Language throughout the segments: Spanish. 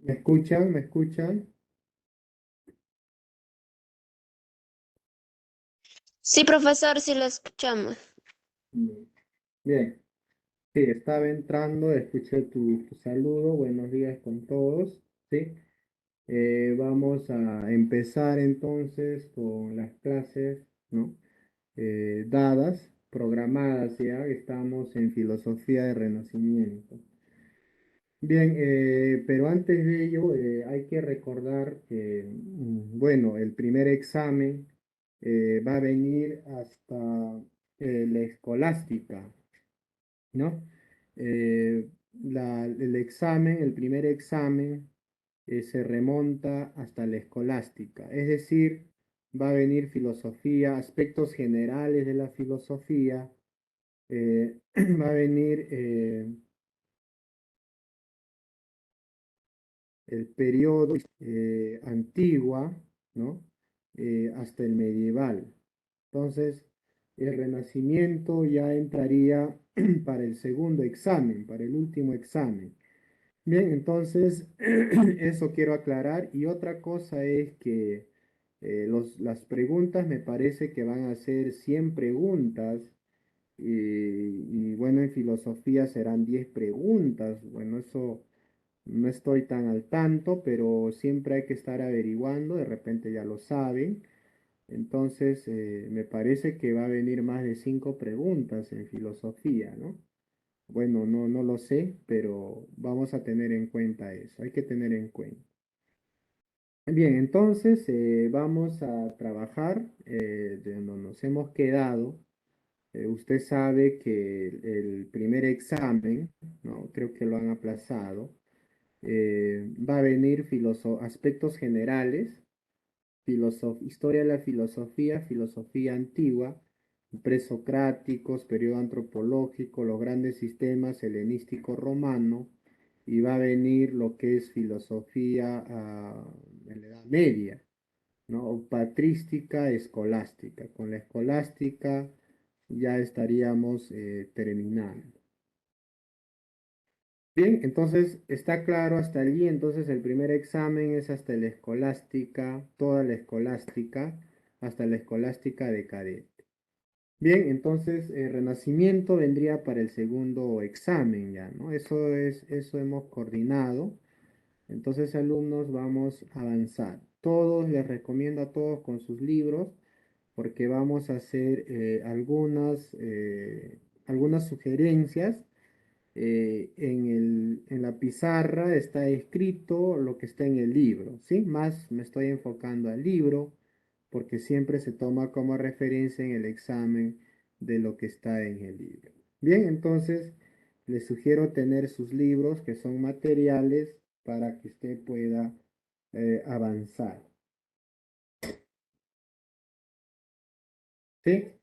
¿Me escuchan? ¿Me escuchan? Sí, profesor, sí lo escuchamos. Mm. Bien, sí, estaba entrando, escuché tu saludo, buenos días con todos, ¿sí? Vamos a empezar entonces con las clases, ¿no? Dadas, programadas ya, estamos en filosofía de Renacimiento. Bien, pero antes de ello hay que recordar que, bueno, el primer examen va a venir hasta la escolástica, ¿no? El examen, el primer examen, se remonta hasta la escolástica, es decir, va a venir filosofía, aspectos generales de la filosofía, va a venir el periodo antigua, ¿no? Hasta el medieval. Entonces, el Renacimiento ya entraría para el segundo examen, para el último examen. Bien, entonces, eso quiero aclarar. Y otra cosa es que las preguntas me parece que van a ser 100 preguntas. Y bueno, en filosofía serán 10 preguntas. Bueno, eso no estoy tan al tanto, pero siempre hay que estar averiguando, de repente ya lo saben. Entonces, me parece que va a venir más de 5 preguntas en filosofía, ¿no? Bueno, no lo sé, pero vamos a tener en cuenta eso, hay que tener en cuenta. Bien, entonces vamos a trabajar de donde nos hemos quedado. Usted sabe que el primer examen, ¿no? Creo que lo han aplazado. Va a venir aspectos generales, historia de la filosofía, filosofía antigua, presocráticos, periodo antropológico, los grandes sistemas helenístico romano, y va a venir lo que es filosofía en la Edad Media, ¿no? O patrística, escolástica. Con la escolástica ya estaríamos terminando. Bien, entonces está claro hasta allí. Entonces el primer examen es hasta la escolástica, toda la escolástica, hasta la escolástica de cadete. Bien, entonces el Renacimiento vendría para el segundo examen ya, ¿no? Eso hemos coordinado. Entonces, alumnos, vamos a avanzar. Todos, les recomiendo a todos con sus libros, porque vamos a hacer algunas sugerencias en la pizarra está escrito lo que está en el libro, ¿sí? Más me estoy enfocando al libro porque siempre se toma como referencia en el examen de lo que está en el libro. Bien, entonces les sugiero tener sus libros que son materiales para que usted pueda avanzar, ¿sí?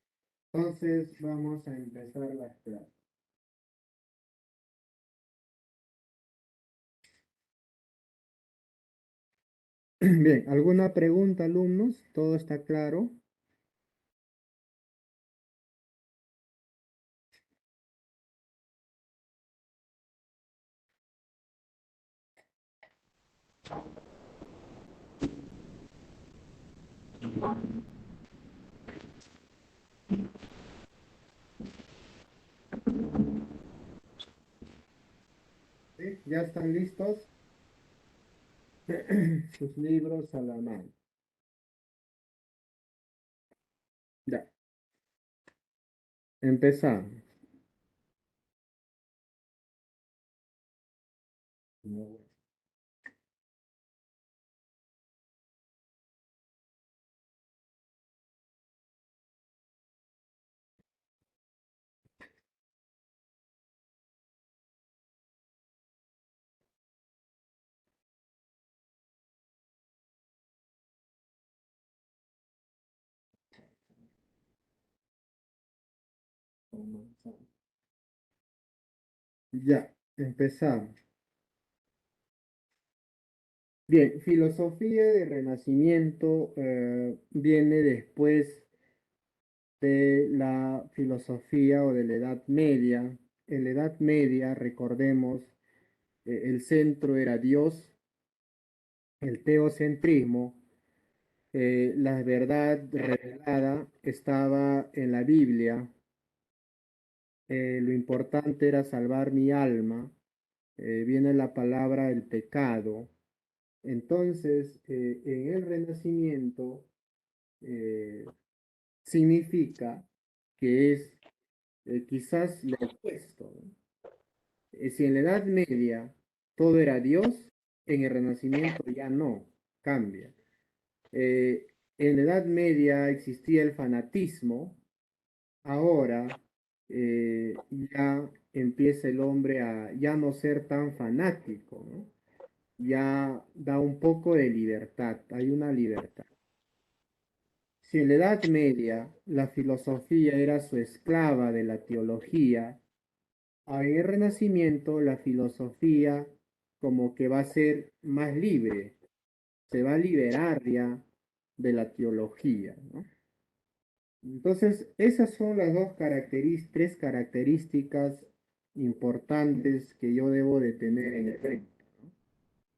Entonces vamos a empezar la clase. Bien, ¿alguna pregunta, alumnos? ¿Todo está claro? ¿Sí? ¿Ya están listos? Sus libros a la mano. Ya, empezamos. Ya, empezamos. Bien, filosofía de Renacimiento viene después de la filosofía o de la Edad Media. En la Edad Media, recordemos, el centro era Dios, el teocentrismo, la verdad revelada estaba en la Biblia, lo importante era salvar mi alma, viene la palabra el pecado. Entonces, en el Renacimiento eh, significa que es quizás lo opuesto, ¿no? Si en la Edad Media todo era Dios, en el Renacimiento ya no, cambia. Eh, en la Edad Media existía el fanatismo, ahora ya empieza el hombre a ya no ser tan fanático, ¿no? Ya da un poco de libertad, hay una libertad. Si en la Edad Media la filosofía era su esclava de la teología, en el Renacimiento la filosofía como que va a ser más libre, se va a liberar ya de la teología, ¿no? Entonces, esas son las tres características importantes que yo debo de tener en el frente.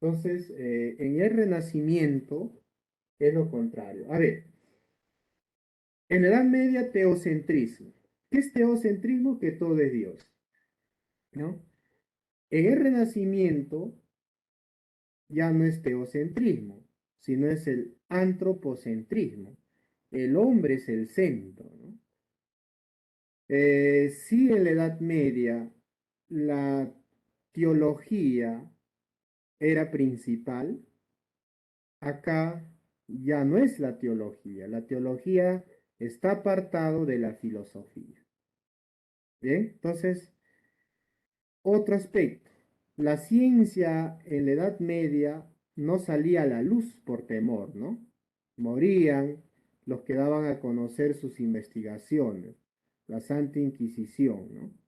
Entonces, en el Renacimiento es lo contrario. A ver, en la Edad Media, teocentrismo. ¿Qué es teocentrismo? Que todo es Dios, ¿no? En el Renacimiento ya no es teocentrismo, sino es el antropocentrismo. El hombre es el centro, ¿no? Sí, en la Edad Media la teología era principal, acá ya no es la teología está apartado de la filosofía. Bien, entonces, otro aspecto, la ciencia en la Edad Media no salía a la luz por temor, ¿no? Morían los que daban a conocer sus investigaciones, la Santa Inquisición, ¿no?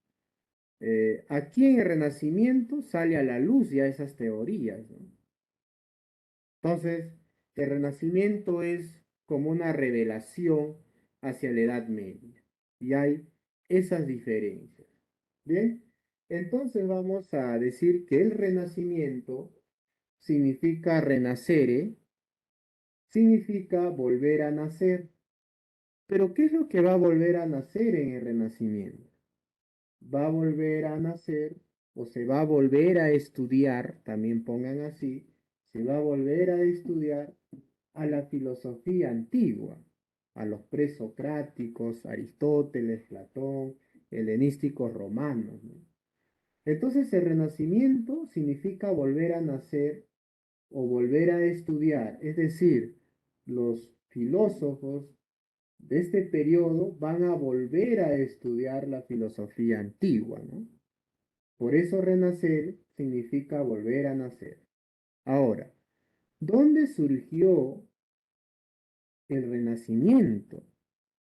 Aquí en el Renacimiento sale a la luz ya esas teorías, ¿no? Entonces, el Renacimiento es como una revelación hacia la Edad Media y hay esas diferencias. Bien, entonces vamos a decir que el Renacimiento significa renacere, significa volver a nacer. Pero ¿qué es lo que va a volver a nacer en el Renacimiento? Va a volver a nacer o se va a volver a estudiar, también pongan así, se va a volver a estudiar a la filosofía antigua, a los presocráticos, Aristóteles, Platón, helenísticos romanos, ¿no? Entonces el renacimiento significa volver a nacer o volver a estudiar, es decir, los filósofos de este periodo van a volver a estudiar la filosofía antigua, ¿no? Por eso renacer significa volver a nacer. Ahora, ¿dónde surgió el renacimiento?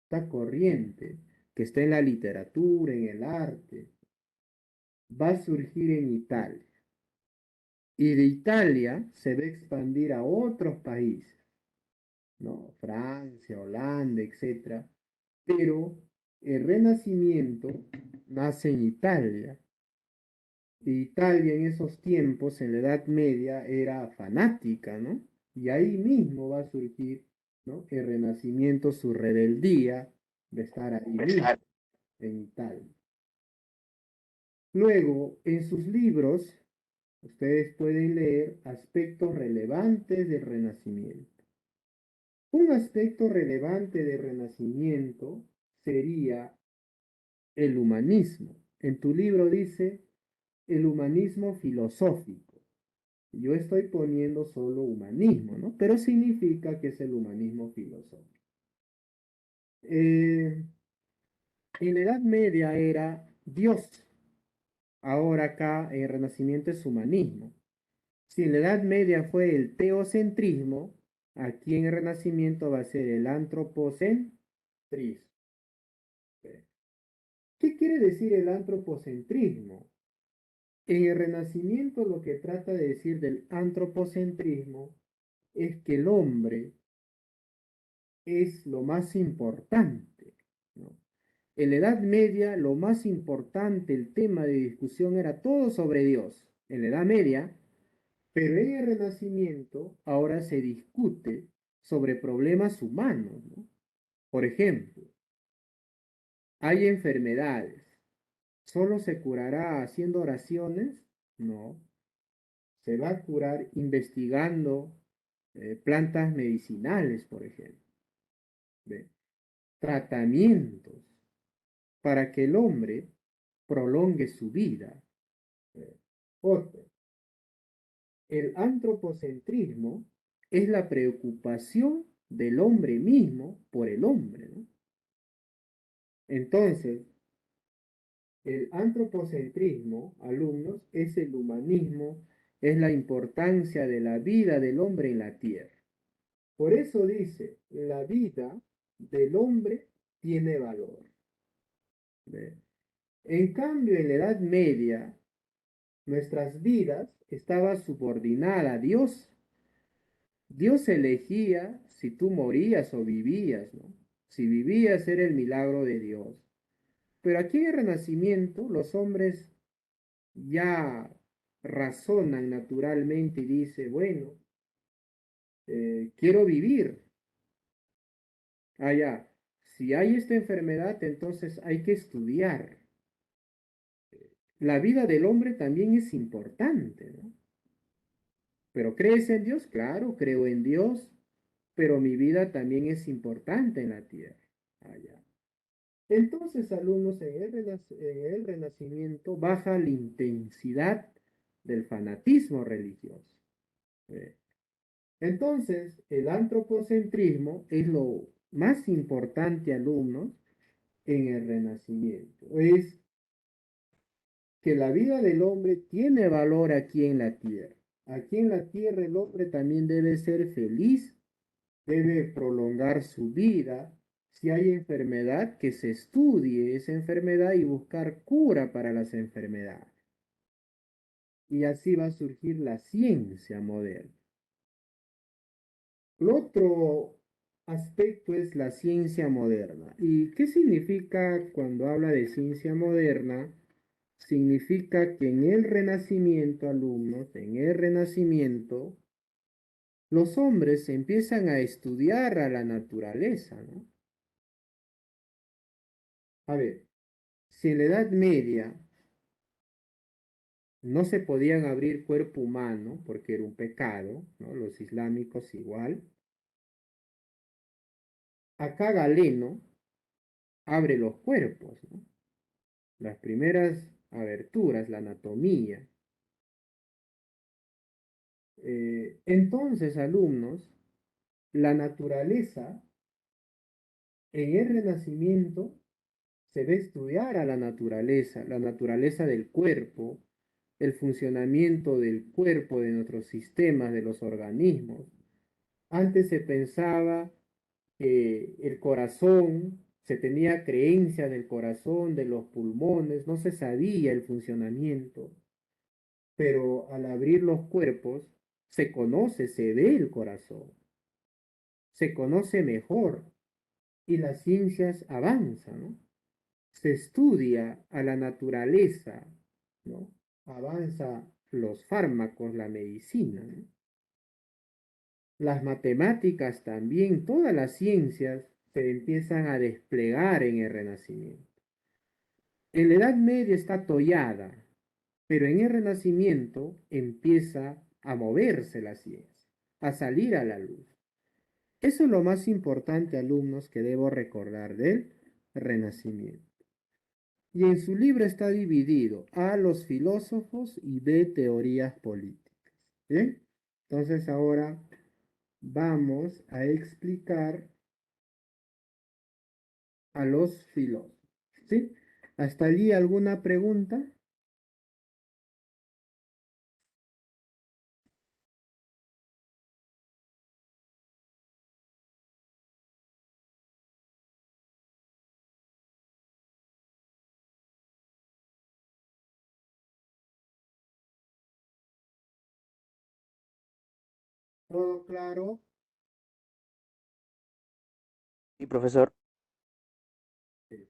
Esta corriente que está en la literatura, en el arte, va a surgir en Italia. Y de Italia se va a expandir a otros países, ¿no? Francia, Holanda, etcétera. Pero el Renacimiento nace en Italia. Italia en esos tiempos, en la Edad Media, era fanática, ¿no? Y ahí mismo va a surgir, ¿no? El Renacimiento, su rebeldía de estar ahí mismo, en Italia. Luego, en sus libros, ustedes pueden leer aspectos relevantes del Renacimiento. Un aspecto relevante del Renacimiento sería el humanismo. En tu libro dice el humanismo filosófico. Yo estoy poniendo solo humanismo, ¿no? Pero significa que es el humanismo filosófico. En la Edad Media era Dios. Ahora acá en el Renacimiento es humanismo. Si en la Edad Media fue el teocentrismo, aquí en el Renacimiento va a ser el antropocentrismo. ¿Qué quiere decir el antropocentrismo? En el Renacimiento lo que trata de decir del antropocentrismo es que el hombre es lo más importante, ¿no? En la Edad Media lo más importante, el tema de discusión era todo sobre Dios. En la Edad Media Pero en el Renacimiento ahora se discute sobre problemas humanos, ¿no? Por ejemplo, hay enfermedades. ¿Solo se curará haciendo oraciones? No. Se va a curar investigando plantas medicinales, por ejemplo. ¿Ve? Tratamientos para que el hombre prolongue su vida. Otro, el antropocentrismo es la preocupación del hombre mismo por el hombre, ¿no? Entonces, el antropocentrismo, alumnos, es el humanismo, es la importancia de la vida del hombre en la tierra. Por eso dice, la vida del hombre tiene valor. ¿Ve? En cambio, en la Edad Media, nuestras vidas estaban subordinadas a Dios. Dios elegía si tú morías o vivías, ¿no? Si vivías era el milagro de Dios. Pero aquí en el Renacimiento los hombres ya razonan naturalmente y dicen, bueno, quiero vivir. Allá, si hay esta enfermedad, entonces hay que estudiar. La vida del hombre también es importante, ¿no? Pero ¿crees en Dios? Claro, creo en Dios, pero mi vida también es importante en la tierra. Allá. Entonces, alumnos, en el Renacimiento baja la intensidad del fanatismo religioso. ¿Ve? Entonces, el antropocentrismo es lo más importante, alumnos, en el Renacimiento. Es que la vida del hombre tiene valor aquí en la tierra. Aquí en la tierra el hombre también debe ser feliz, debe prolongar su vida. Si hay enfermedad, que se estudie esa enfermedad y buscar cura para las enfermedades. Y así va a surgir la ciencia moderna. El otro aspecto es la ciencia moderna. ¿Y qué significa cuando habla de ciencia moderna? Significa que en el Renacimiento, alumnos, en el Renacimiento, los hombres empiezan a estudiar a la naturaleza, ¿no? A ver, si en la Edad Media no se podían abrir cuerpo humano porque era un pecado, ¿no? Los islámicos igual. Acá Galeno abre los cuerpos, ¿no? Las primeras aberturas, la anatomía. Entonces, alumnos, la naturaleza en el Renacimiento se ve estudiar a la naturaleza del cuerpo, el funcionamiento del cuerpo, de nuestros sistemas, de los organismos. Antes se pensaba que el corazón, se tenía creencia del corazón, de los pulmones, no se sabía el funcionamiento, pero al abrir los cuerpos se conoce, se ve el corazón, se conoce mejor y las ciencias avanzan, ¿no? Se estudia a la naturaleza, ¿no? Avanza los fármacos, la medicina, ¿no? Las matemáticas también, todas las ciencias se empiezan a desplegar en el Renacimiento. En la Edad Media está tollada, pero en el Renacimiento empieza a moverse la ciencia, a salir a la luz. Eso es lo más importante, alumnos, que debo recordar del Renacimiento. Y en su libro está dividido A los filósofos y B teorías políticas. ¿Bien? Entonces ahora vamos a explicar a los filósofos. ¿Sí? ¿Hasta allí alguna pregunta? ¿Todo claro? Sí, profesor. Sí.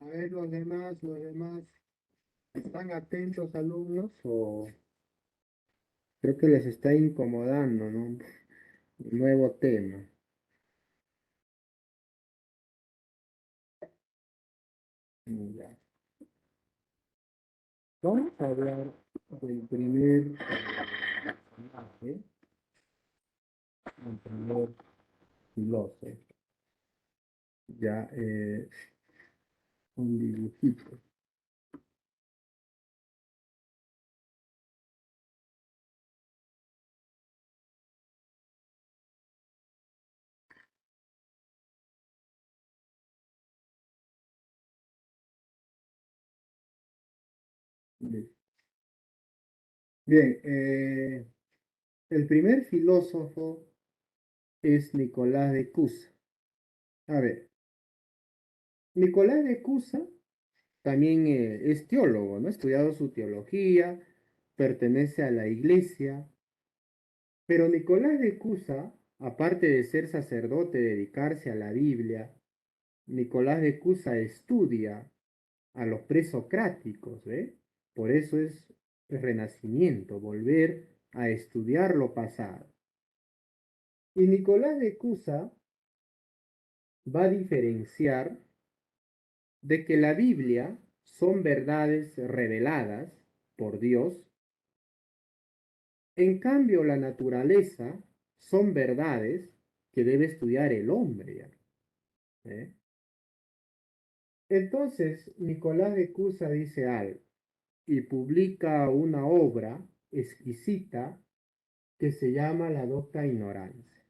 A ver, los demás, ¿están atentos, alumnos? O creo que les está incomodando, ¿no? Nuevo tema. Ya. Vamos a hablar del primer personaje, el primer filósofo. Ya, un dibujito. Bien, el primer filósofo es Nicolás de Cusa. A ver, Nicolás de Cusa también es teólogo, ¿no? Ha estudiado su teología, pertenece a la iglesia, pero Nicolás de Cusa, aparte de ser sacerdote, dedicarse a la Biblia, Nicolás de Cusa estudia a los presocráticos, ¿eh? Por eso es el renacimiento, volver a estudiar lo pasado. Y Nicolás de Cusa va a diferenciar de que la Biblia son verdades reveladas por Dios. En cambio, la naturaleza son verdades que debe estudiar el hombre. ¿Eh? Entonces, Nicolás de Cusa dice algo y publica una obra exquisita que se llama La Docta Ignorancia.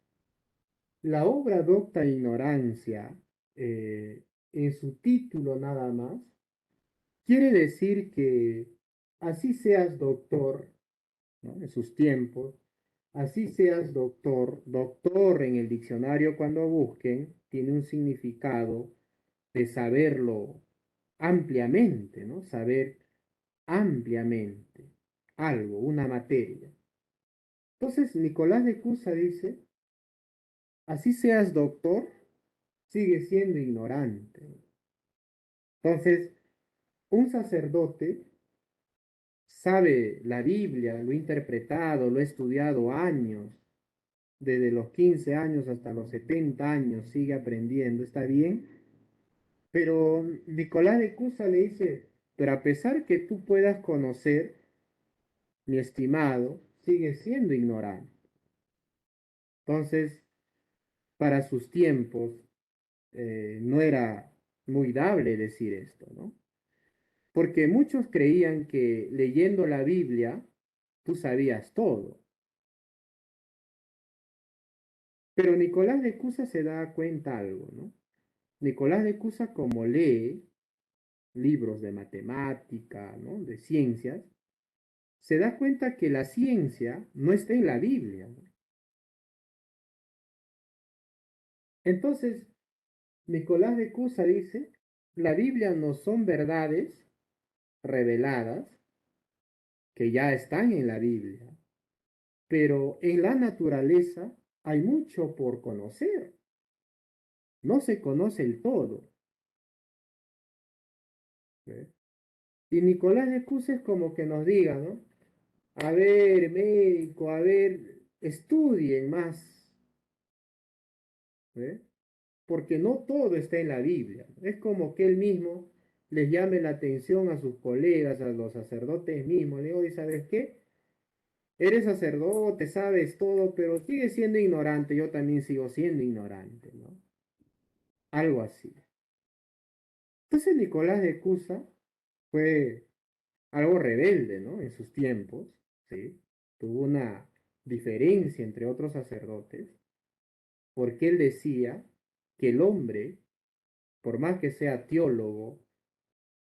La obra Docta Ignorancia, en su título nada más, quiere decir que así seas doctor, ¿no? En sus tiempos, así seas doctor, doctor en el diccionario cuando busquen, tiene un significado de saberlo ampliamente, ¿no? Saber ampliamente algo, una materia. Entonces, Nicolás de Cusa dice, así seas doctor, sigue siendo ignorante. Entonces, un sacerdote sabe la Biblia, lo ha interpretado, lo ha estudiado años, desde los 15 años hasta los 70 años, sigue aprendiendo, está bien, pero Nicolás de Cusa le dice, pero a pesar que tú puedas conocer, mi estimado, sigue siendo ignorante. Entonces, para sus tiempos, no era muy dable decir esto, ¿no? Porque muchos creían que leyendo la Biblia, tú sabías todo. Pero Nicolás de Cusa se da cuenta algo, ¿no? Nicolás de Cusa, como lee libros de matemática, ¿no? De ciencias, se da cuenta que la ciencia no está en la Biblia, ¿no? Entonces, Nicolás de Cusa dice, la Biblia no son verdades reveladas que ya están en la Biblia, pero en la naturaleza hay mucho por conocer. No se conoce el todo. ¿Eh? Y Nicolás de Cusa es como que nos diga, ¿no? A ver, médico, a ver, estudien más, ¿eh? Porque no todo está en la Biblia. Es como que él mismo les llame la atención a sus colegas, a los sacerdotes mismos. Le digo, ¿y sabes qué? Eres sacerdote, sabes todo, pero sigues siendo ignorante. Yo también sigo siendo ignorante, ¿no? Algo así. Entonces Nicolás de Cusa fue algo rebelde, ¿no? En sus tiempos, ¿sí? Tuvo una diferencia entre otros sacerdotes, porque él decía que el hombre, por más que sea teólogo,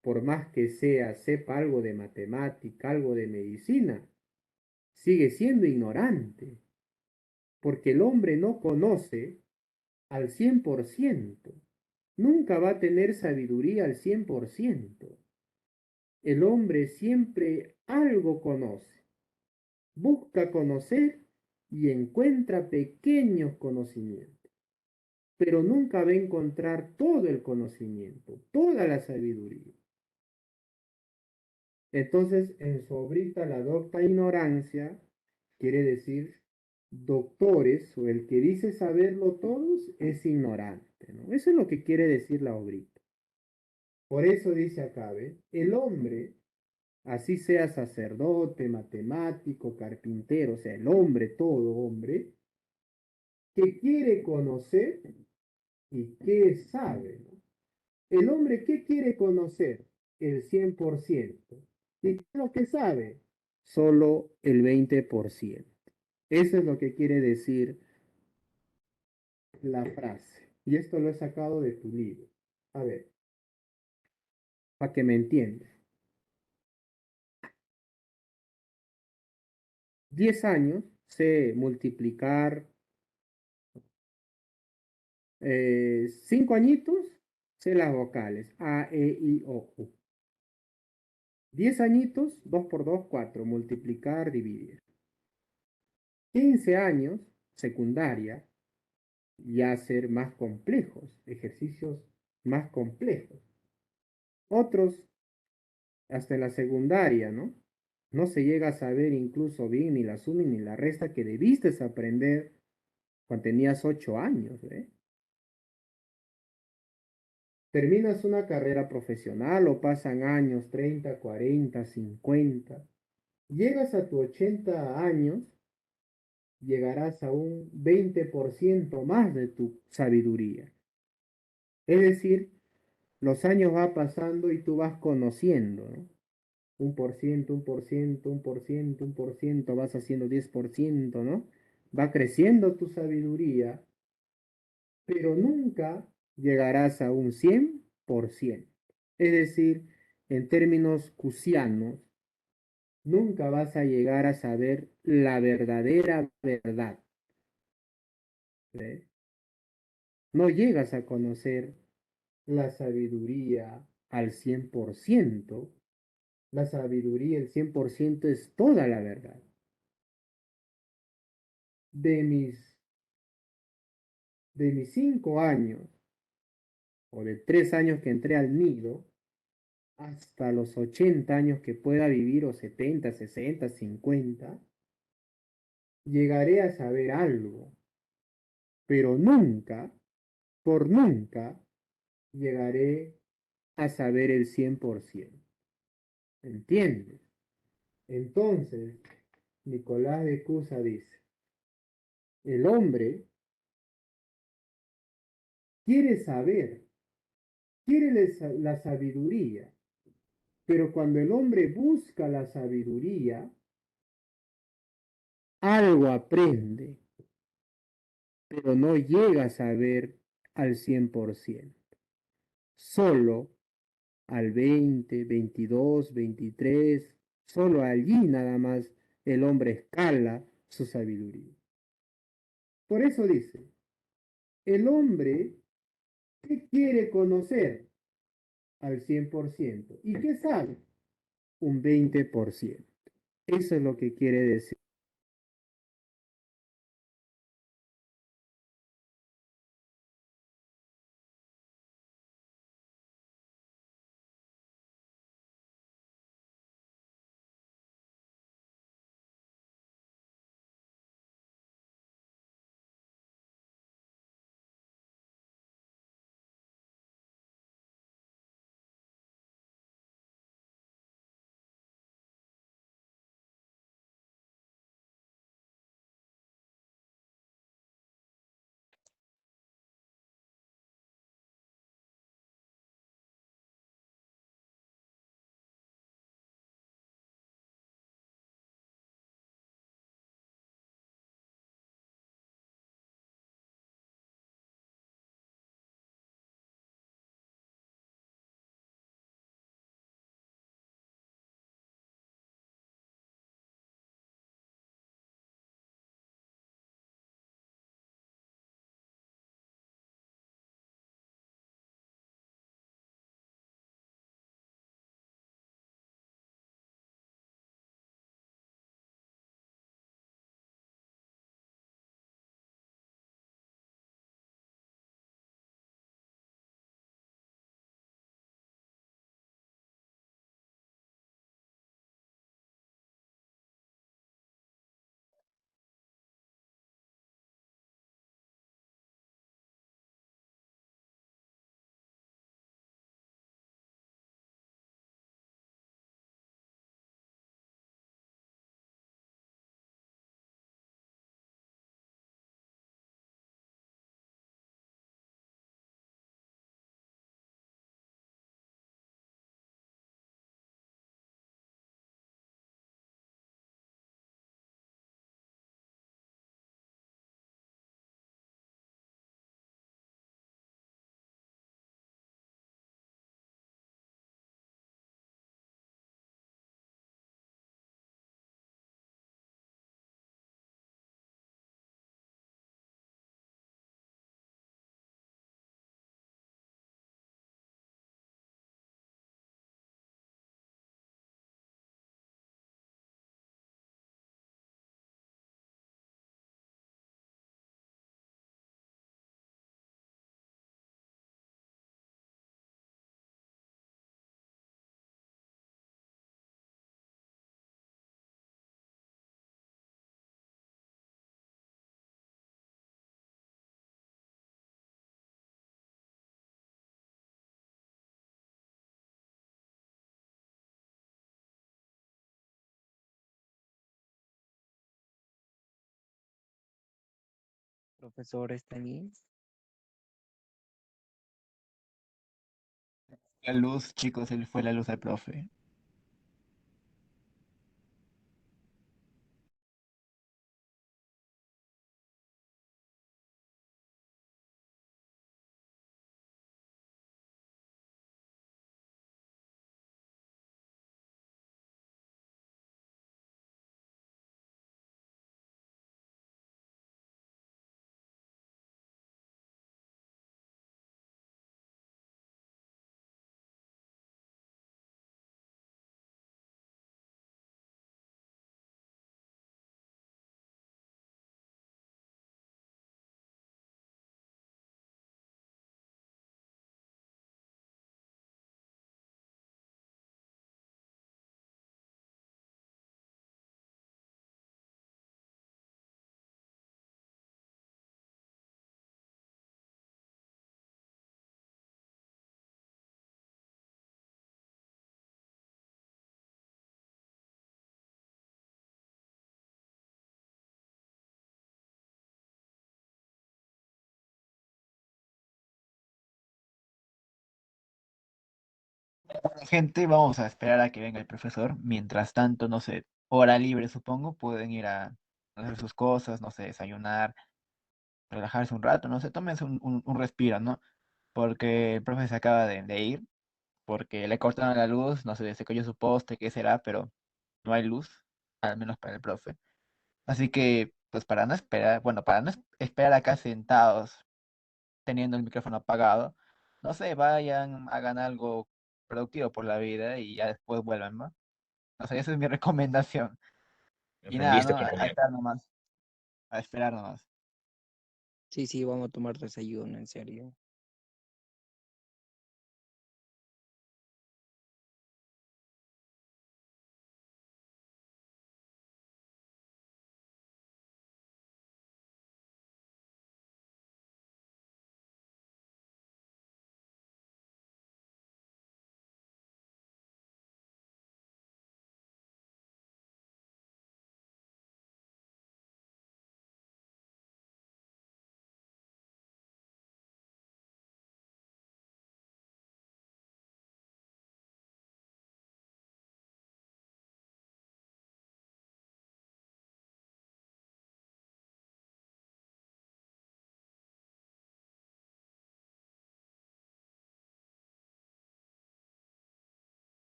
por más que sepa algo de matemática, algo de medicina, sigue siendo ignorante, porque el hombre no conoce al 100%, nunca va a tener sabiduría al 100%. El hombre siempre algo conoce, busca conocer y encuentra pequeños conocimientos. pero nunca va a encontrar todo el conocimiento, toda la sabiduría. Entonces, en su obrita la docta ignorancia quiere decir doctores o el que dice saberlo todos es ignorante, ¿no? Eso es lo que quiere decir la obrita. Por eso dice acá, ¿ve? El hombre, así sea sacerdote, matemático, carpintero, o sea, el hombre, todo hombre, que quiere conocer y que sabe, ¿no? El hombre, ¿qué quiere conocer? El 100%. ¿Y qué es lo que sabe? Solo el 20%. Eso es lo que quiere decir la frase. Y esto lo he sacado de tu libro. A ver, para que me entiendas. 10 años sé multiplicar, 5 añitos sé las vocales, A, E, I, O, U. 10 añitos, 2 por 2, 4, multiplicar, dividir. 15 años, secundaria, ya ser más complejos, ejercicios más complejos. Otros, hasta en la secundaria, ¿no? No se llega a saber incluso bien ni la suma ni la resta que debiste aprender cuando tenías 8 años, ¿eh? Terminas una carrera profesional o pasan años, 30, 40, 50. Llegas a tus 80 años, llegarás a un 20% más de tu sabiduría. Es decir, los años van pasando y tú vas conociendo, ¿no? 1%, 1%, 1%, 1%, vas haciendo 10%, ¿no? Va creciendo tu sabiduría, pero nunca llegarás a un 100%. Es decir, en términos cusianos, nunca vas a llegar a saber la verdadera verdad. ¿Ve? No llegas a conocer la sabiduría al 100%. La sabiduría, el 100% es toda la verdad. De mis, de mis 5 años o de 3 años que entré al nido hasta los 80 años que pueda vivir o 70, 60, 50, llegaré a saber algo, pero nunca, por nunca, llegaré a saber el 100%. ¿Entiendes? Entonces, Nicolás de Cusa dice, el hombre quiere saber, quiere la sabiduría, pero cuando el hombre busca la sabiduría, algo aprende, pero no llega a saber al 100%. Solo al 20, 22, 23, solo allí nada más el hombre escala su sabiduría. Por eso dice, el hombre, ¿qué quiere conocer? Al 100%. ¿Y qué sabe? Un 20%. Eso es lo que quiere decir. Profesor, ¿está ahí? La luz, chicos, él fue la luz al profe. Bueno, gente, vamos a esperar a que venga el profesor. Mientras tanto, no sé, hora libre supongo, pueden ir a hacer sus cosas, no sé, desayunar, relajarse un rato, no sé, tómense un respiro, ¿no? Porque el profe se acaba de ir, porque le cortaron la luz, no sé, se cayó su poste, qué será, pero no hay luz, al menos para el profe. Así que, pues para no esperar, bueno, para no esperar acá sentados, teniendo el micrófono apagado, no sé, vayan, hagan algo productivo por la vida y ya después vuelvan, ¿no? O sea, esa es mi recomendación. Me Y nada, ofendiste, ¿no? A compañero. esperar nomás, a esperar nomás. Sí, sí, vamos a tomar desayuno, en serio.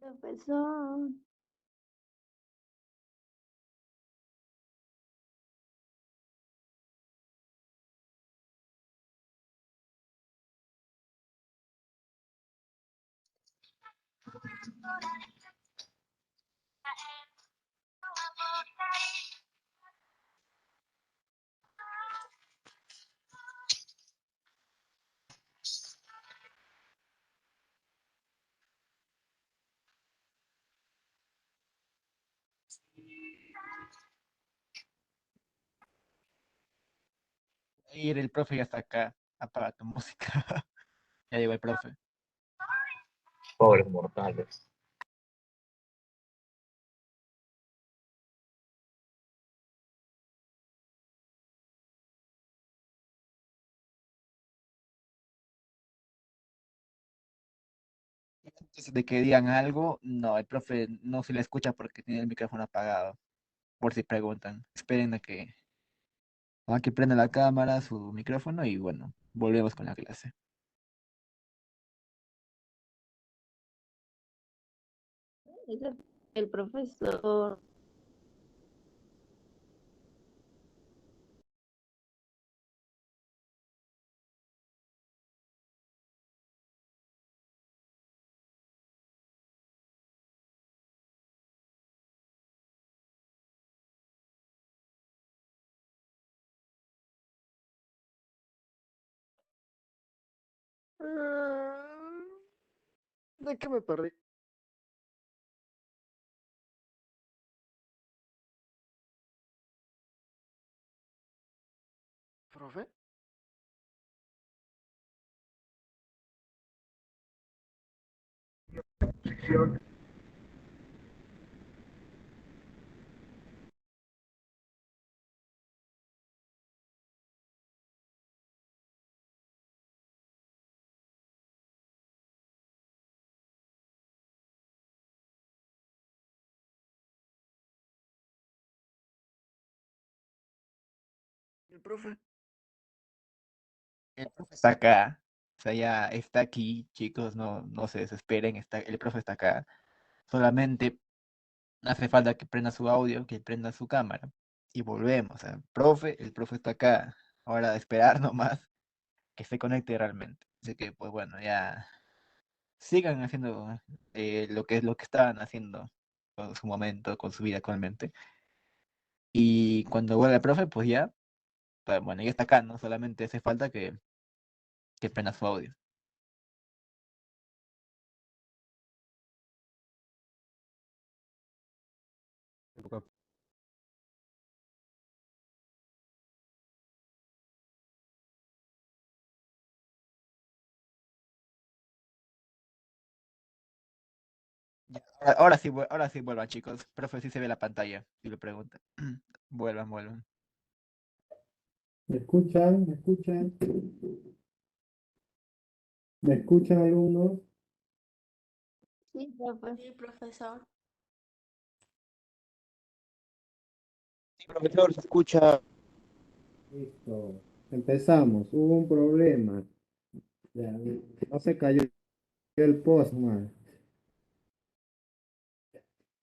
Profesor. Y el profe ya está acá. Apaga tu música. Ya llegó el profe. Pobres mortales. Antes de que digan algo, no, el profe no se le escucha porque tiene el micrófono apagado. Por si preguntan. Esperen a que prenda la cámara, su micrófono y bueno, volvemos con la clase. El profesor. ¿De qué me perdí? ¿Profe? Sección. ¿El profe? El profe está acá. O sea, ya está aquí, chicos, no se desesperen, el profe está acá. Solamente hace falta que prenda su audio, que prenda su cámara. Y volvemos. O sea, el profe está acá. Ahora de esperar nomás que se conecte realmente. Así que, pues bueno, ya sigan haciendo lo que estaban haciendo con su momento, con su vida actualmente. Y cuando vuelva el profe, pues ya, pues bueno, ya está acá, ¿no? Solamente hace falta que prenda su audio. Ya, ahora sí vuelvan, chicos. Profe, sí se ve la pantalla, si lo preguntan. Vuelvan. ¿Me escuchan? ¿Me escuchan? ¿Me escuchan algunos? Sí, profe. Sí, profesor. Sí, profesor, se escucha. Listo. Empezamos. Hubo un problema. Ya, no se cayó el post, man.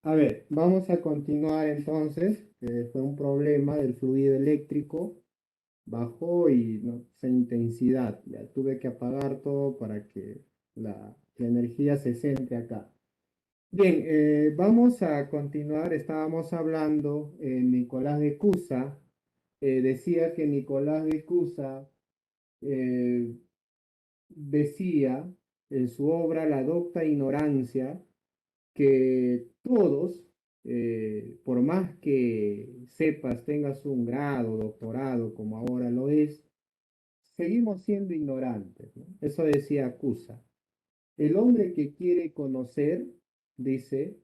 A ver, vamos a continuar entonces. Fue un problema del fluido eléctrico. Bajó y no sé, intensidad. Ya tuve que apagar todo para que la energía se centre acá. Bien, vamos a continuar. Estábamos hablando, Nicolás de Cusa decía que Nicolás de Cusa eh, decía en su obra La docta ignorancia que todos, por más que sepas, tengas un grado, doctorado, como ahora lo es, seguimos siendo ignorantes, ¿no? Eso decía Cusa. El hombre que quiere conocer, dice,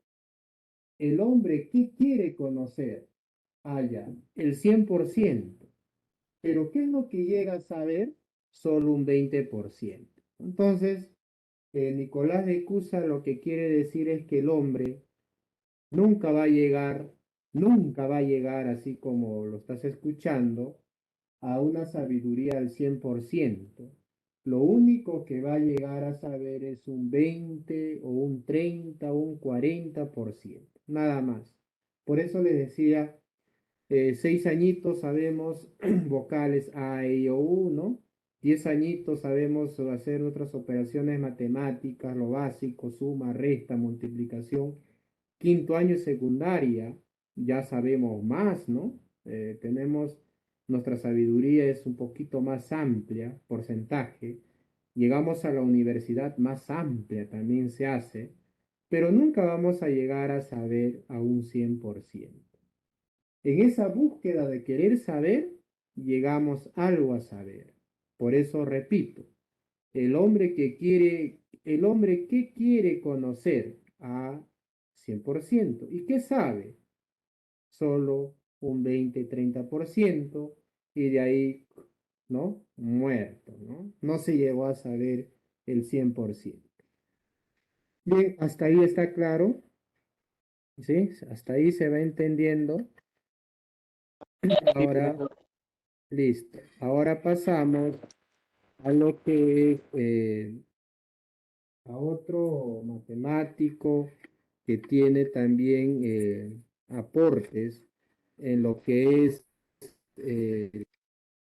el hombre que quiere conocer, haya el 100%, pero ¿qué es lo que llega a saber? Solo un 20%. Entonces, Nicolás de Cusa lo que quiere decir es que el hombre nunca va a llegar, nunca va a llegar, así como lo estás escuchando, a una sabiduría al 100%, Lo único que va a llegar a saber es un 20 o un 30 o un 40%, nada más. Por eso le decía, 6 añitos sabemos vocales A, E, I, O, U, ¿no? 10 añitos sabemos hacer otras operaciones matemáticas, lo básico, suma, resta, multiplicación. Quinto año secundaria, ya sabemos más, ¿no? Tenemos, nuestra sabiduría es un poquito más amplia, porcentaje. Llegamos a la universidad más amplia, también se hace, pero nunca vamos a llegar a saber a un 100%. En esa búsqueda de querer saber, llegamos algo a saber. Por eso repito, el hombre que quiere conocer a 100%. ¿Y qué sabe? Solo un 20-30% y de ahí, ¿no? Muerto, ¿no? No se llegó a saber el 100%. Bien, hasta ahí está claro, ¿sí? Hasta ahí se va entendiendo. Sí, Ahora, profesor. listo. Ahora pasamos a lo que a otro matemático que tiene también aportes en lo que es eh,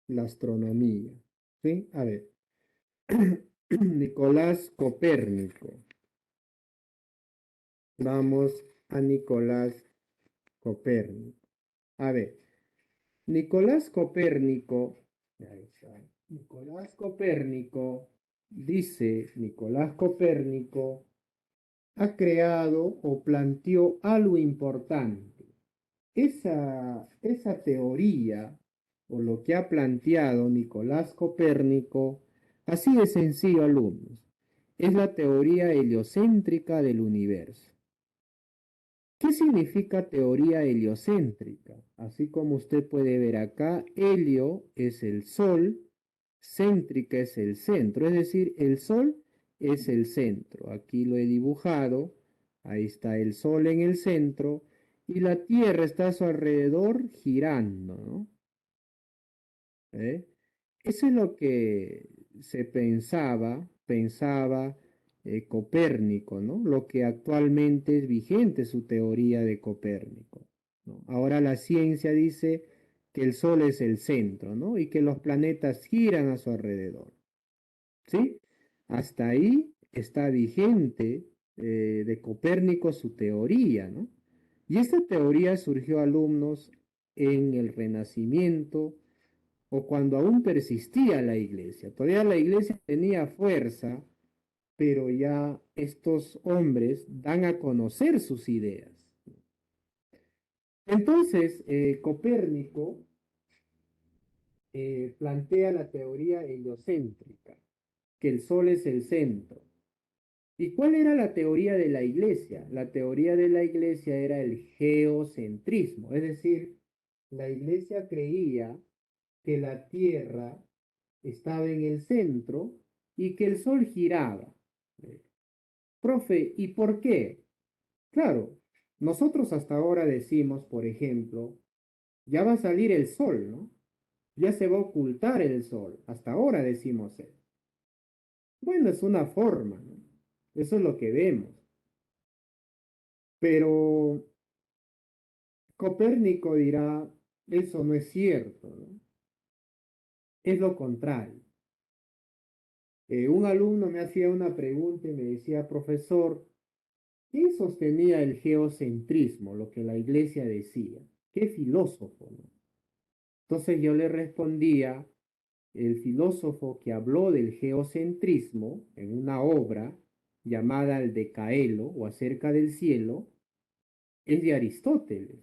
la astronomía. ¿Sí? A ver, Nicolás Copérnico. Vamos a Nicolás Copérnico. A ver, Nicolás Copérnico, ahí está. Nicolás Copérnico, dice Nicolás Copérnico, ha creado o planteó algo importante. Esa teoría o lo que ha planteado Nicolás Copérnico, así de sencillo, alumnos, es la teoría heliocéntrica del universo. ¿Qué significa teoría heliocéntrica? Así como usted puede ver acá, helio es el Sol, céntrica es el centro, es decir, el Sol es el centro. Aquí lo he dibujado, ahí está el Sol en el centro y la Tierra está a su alrededor girando, ¿no? ¿Eh? Eso es lo que se pensaba Copérnico, ¿no? Lo que actualmente es vigente su teoría de Copérnico, ¿no? Ahora la ciencia dice que el Sol es el centro, ¿no? Y que los planetas giran a su alrededor, ¿sí? Hasta ahí está vigente de Copérnico su teoría, ¿no? Y esta teoría surgió alumnos en el Renacimiento, o cuando aún persistía la iglesia. Todavía la iglesia tenía fuerza, pero ya estos hombres dan a conocer sus ideas. Entonces, Copérnico plantea la teoría heliocéntrica, que el Sol es el centro. ¿Y cuál era la teoría de la iglesia? La teoría de la iglesia era el geocentrismo, es decir, la iglesia creía que la Tierra estaba en el centro y que el Sol giraba. Profe, ¿y por qué? Claro, nosotros hasta ahora decimos, por ejemplo, ya va a salir el Sol, ¿no? Ya se va a ocultar el Sol. Hasta ahora decimos eso. Bueno, es una forma, ¿no? Eso es lo que vemos. Pero Copérnico dirá, eso no es cierto, ¿no? Es lo contrario. Un alumno me hacía una pregunta y me decía, profesor, ¿quién sostenía el geocentrismo, lo que la iglesia decía? ¿Qué filósofo, no? Entonces yo le respondía, el filósofo que habló del geocentrismo en una obra llamada El Decaelo o Acerca del Cielo es de Aristóteles.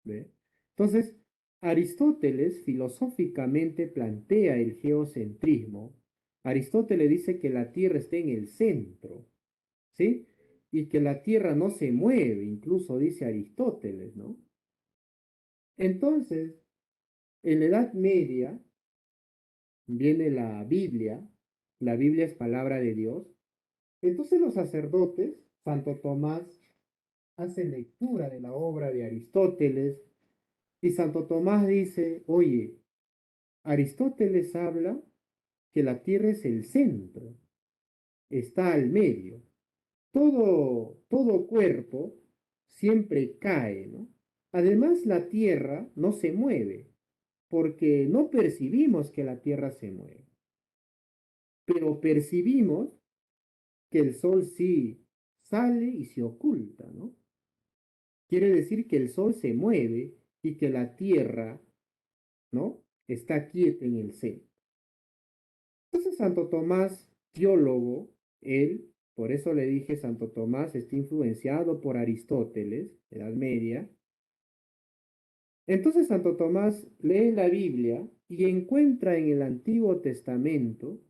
¿Ve? Entonces, Aristóteles filosóficamente plantea el geocentrismo. Aristóteles dice que la Tierra está en el centro, ¿sí? Y que la Tierra no se mueve, incluso dice Aristóteles, ¿no? Entonces, en la Edad Media viene la Biblia es palabra de Dios. Entonces los sacerdotes, Santo Tomás, hace lectura de la obra de Aristóteles y Santo Tomás dice, oye, Aristóteles habla que la Tierra es el centro, está al medio. Todo cuerpo siempre cae, ¿no? Además, la Tierra no se mueve, porque no percibimos que la Tierra se mueve, pero percibimos que el Sol sí sale y se oculta, ¿no? Quiere decir que el Sol se mueve y que la Tierra, ¿no? Está quieta en el centro. Entonces Santo Tomás, teólogo, él, por eso le dije, Santo Tomás está influenciado por Aristóteles, Edad Media. Entonces Santo Tomás lee la Biblia y encuentra en el Antiguo Testamento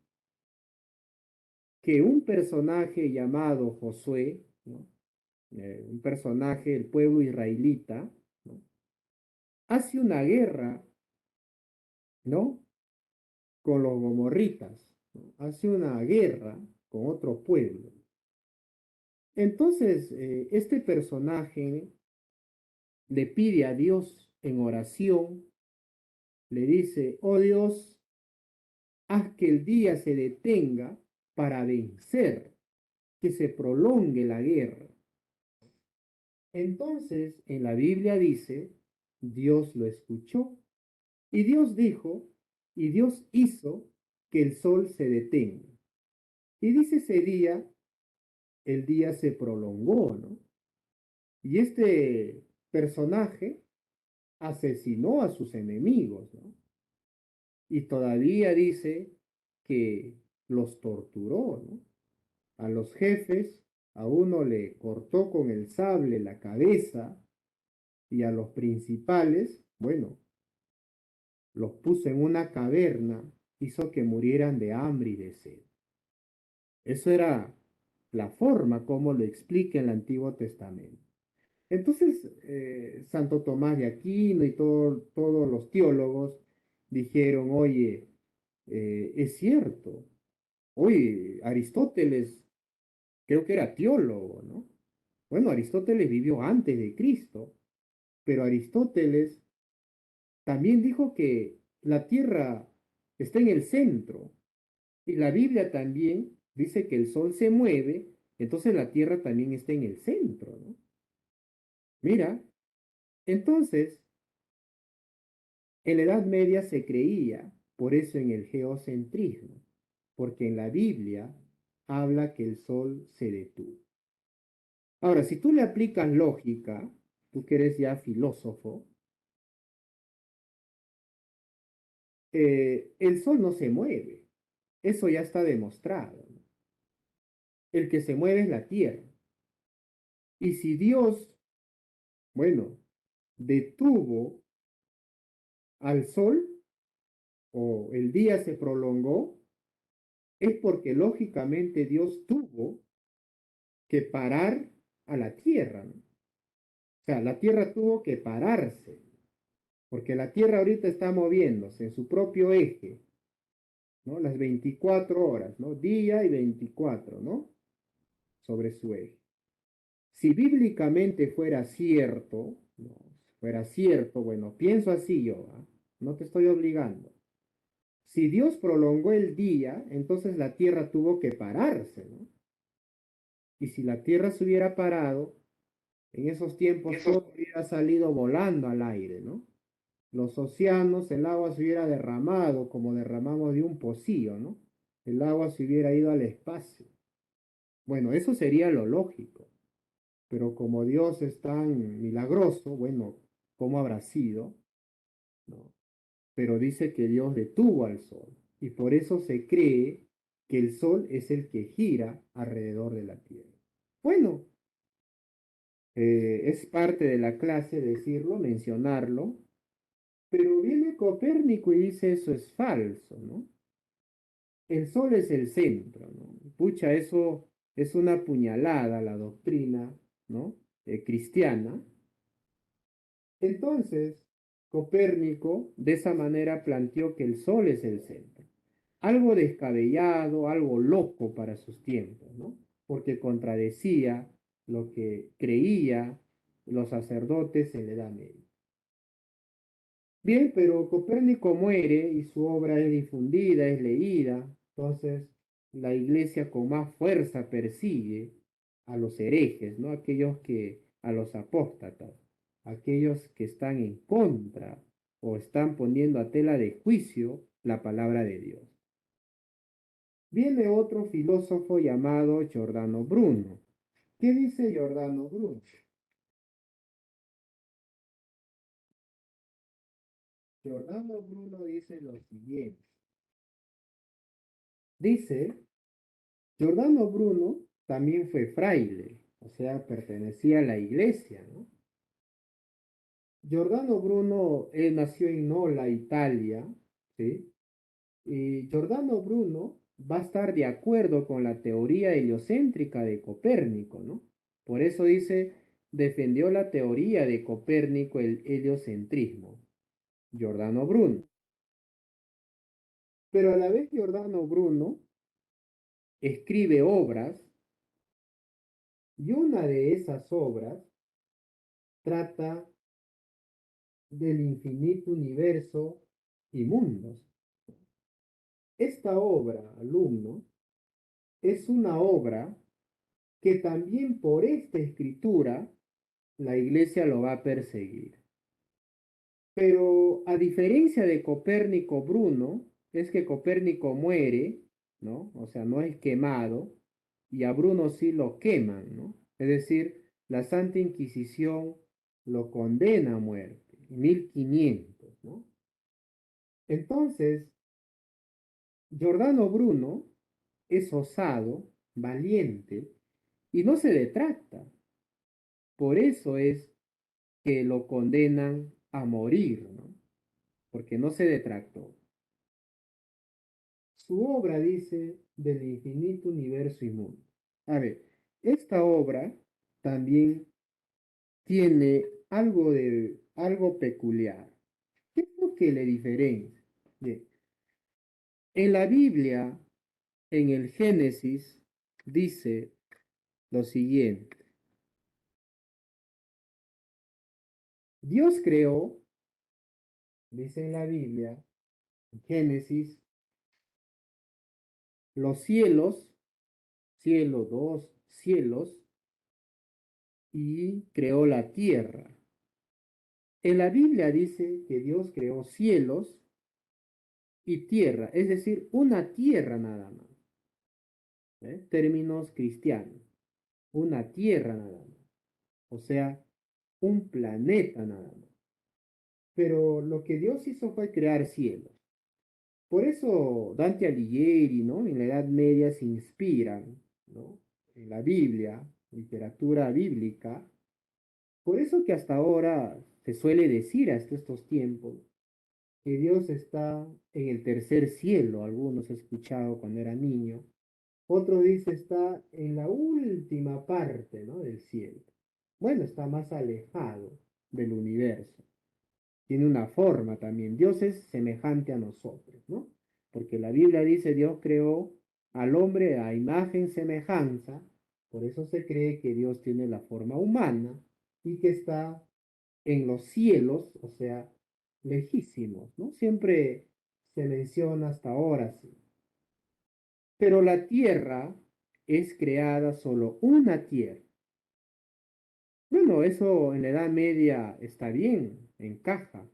que un personaje llamado Josué, ¿no? Un personaje del pueblo israelita, ¿no? Hace una guerra, ¿no? Con los gomorritas, ¿no? Hace una guerra con otro pueblo. Entonces, este personaje le pide a Dios en oración, le dice, oh Dios, haz que el día se detenga para vencer, que se prolongue la guerra. Entonces, en la Biblia dice, Dios lo escuchó y Dios dijo, y Dios hizo que el sol se detenga. Y dice ese día, el día se prolongó, ¿no? Y este personaje asesinó a sus enemigos, ¿no? Y todavía dice que los torturó, ¿no? A los jefes, a uno le cortó con el sable la cabeza y a los principales, bueno, los puso en una caverna, hizo que murieran de hambre y de sed. Eso era la forma como lo explica el Antiguo Testamento. Entonces, Santo Tomás de Aquino y todos los teólogos dijeron, oye, es cierto, oye, Aristóteles creo que era teólogo, ¿no? Bueno, Aristóteles vivió antes de Cristo, pero Aristóteles también dijo que la Tierra está en el centro y la Biblia también dice que el Sol se mueve, entonces la Tierra también está en el centro, ¿no? Mira, entonces, en la Edad Media se creía, por eso en el geocentrismo, porque en la Biblia habla que el Sol se detuvo. Ahora, si tú le aplicas lógica, tú que eres ya filósofo, el Sol no se mueve. Eso ya está demostrado, ¿no? El que se mueve es la Tierra. Y si Dios, bueno, detuvo al Sol o el día se prolongó, es porque lógicamente Dios tuvo que parar a la Tierra, ¿no? O sea, la Tierra tuvo que pararse, porque la Tierra ahorita está moviéndose en su propio eje, ¿no? Las 24 horas, ¿no? Día y 24, ¿no? Sobre su eje. Si bíblicamente fuera cierto, ¿no? Fuera cierto, bueno, pienso así yo, ¿ah? No te estoy obligando. Si Dios prolongó el día, entonces la Tierra tuvo que pararse, ¿no? Y si la Tierra se hubiera parado, en esos tiempos todo hubiera salido volando al aire, ¿no? Los océanos, el agua se hubiera derramado como derramamos de un pocillo, ¿no? El agua se hubiera ido al espacio. Bueno, eso sería lo lógico. Pero como Dios es tan milagroso, bueno, ¿cómo habrá sido? ¿No? Pero dice que Dios detuvo al sol. Y por eso se cree que el sol es el que gira alrededor de la tierra. Bueno, es parte de la clase decirlo, mencionarlo, pero viene Copérnico y dice eso es falso, ¿no? El sol es el centro, ¿no? Pucha, eso es una puñalada a la doctrina, ¿no? Cristiana. Entonces, Copérnico de esa manera planteó que el sol es el centro. Algo descabellado, algo loco para sus tiempos, ¿no? Porque contradecía lo que creía los sacerdotes en la Edad Media. Bien, pero Copérnico muere y su obra es difundida, es leída. Entonces, la iglesia con más fuerza persigue a los herejes, ¿no? A los apóstatas, aquellos que están en contra o están poniendo a tela de juicio la palabra de Dios. Viene otro filósofo llamado Giordano Bruno. ¿Qué dice Giordano Bruno? Giordano Bruno dice lo siguiente. Dice, Giordano Bruno también fue fraile, o sea, pertenecía a la iglesia, ¿no? Giordano Bruno, él nació en Nola, Italia, ¿sí? Y Giordano Bruno va a estar de acuerdo con la teoría heliocéntrica de Copérnico, ¿no? Por eso dice, defendió la teoría de Copérnico, el heliocentrismo, Giordano Bruno. Pero a la vez Giordano Bruno escribe obras y una de esas obras trata del infinito universo y mundos. Esta obra, alumno, es una obra que también por esta escritura la iglesia lo va a perseguir. Pero a diferencia de Copérnico Bruno, es que Copérnico muere, ¿no? O sea, no es quemado, y a Bruno sí lo queman, ¿no? Es decir, la Santa Inquisición lo condena a muerte, 1500, ¿no? Entonces, Giordano Bruno es osado, valiente, y no se detracta. Por eso es que lo condenan a morir, ¿no? Porque no se detractó. Su obra dice del infinito universo y mundo. A ver, esta obra también tiene algo peculiar. ¿Qué es lo que le diferencia? Bien, en la Biblia, en el Génesis, dice lo siguiente. Dios creó, dice en la Biblia, en Génesis, los cielos, cielo, dos cielos, y creó la tierra. En la Biblia dice que Dios creó cielos y tierra, es decir, una tierra nada más. Términos cristianos, una tierra nada más. O sea, un planeta nada más. Pero lo que Dios hizo fue crear cielos. Por eso Dante Alighieri, ¿no? En la Edad Media se inspiran, ¿no? En la Biblia, literatura bíblica. Por eso que hasta ahora se suele decir hasta estos tiempos que Dios está en el tercer cielo, algunos he escuchado cuando era niño. Otro dice está en la última parte, ¿no? Del cielo. Bueno, está más alejado del universo. Tiene una forma también. Dios es semejante a nosotros, ¿no? Porque la Biblia dice Dios creó al hombre a imagen semejanza, por eso se cree que Dios tiene la forma humana y que está en los cielos, o sea, lejísimos, ¿no? Siempre se menciona hasta ahora, sí. Pero la tierra es creada solo una tierra. Bueno, eso en la Edad Media está bien, encaja.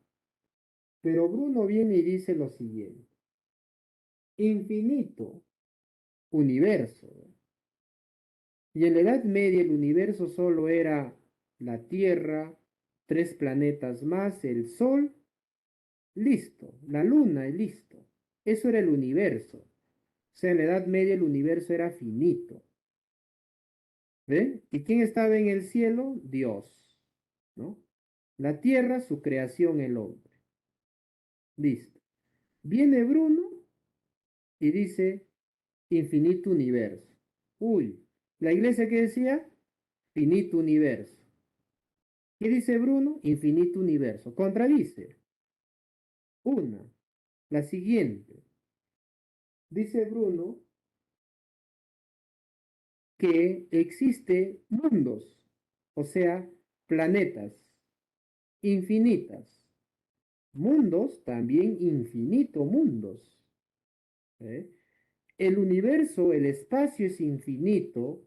Pero Bruno viene y dice lo siguiente. Infinito universo. Y en la Edad Media el universo solo era la Tierra, tres planetas más, el Sol, listo, la Luna y listo. Eso era el universo. O sea, en la Edad Media el universo era finito. ¿Ven? ¿Y quién estaba en el cielo? Dios, ¿no? La tierra, su creación, el hombre. Listo. Viene Bruno y dice infinito universo. Uy, la iglesia que decía finito universo. ¿Qué dice Bruno? Infinito universo. Contradice. Una. La siguiente. Dice Bruno que existe mundos, o sea, planetas infinitas. Mundos, también infinito mundos. ¿Eh? El universo, el espacio es infinito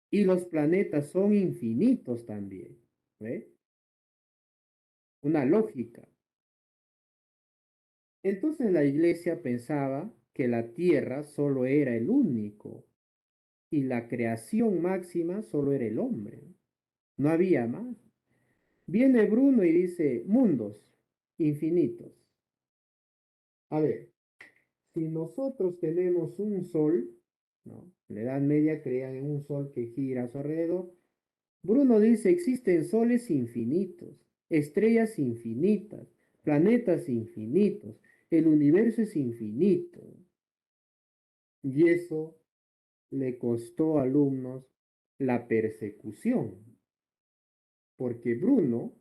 y los planetas son infinitos también. ¿Eh? Una lógica. Entonces la iglesia pensaba que la tierra solo era el único y la creación máxima solo era el hombre. No había más. Viene Bruno y dice, mundos infinitos. A ver, si nosotros tenemos un sol, ¿no? En la Edad Media creían en un sol que gira a su alrededor. Bruno dice, existen soles infinitos, estrellas infinitas, planetas infinitos, el universo es infinito. Y eso le costó a alumnos la persecución, porque Bruno,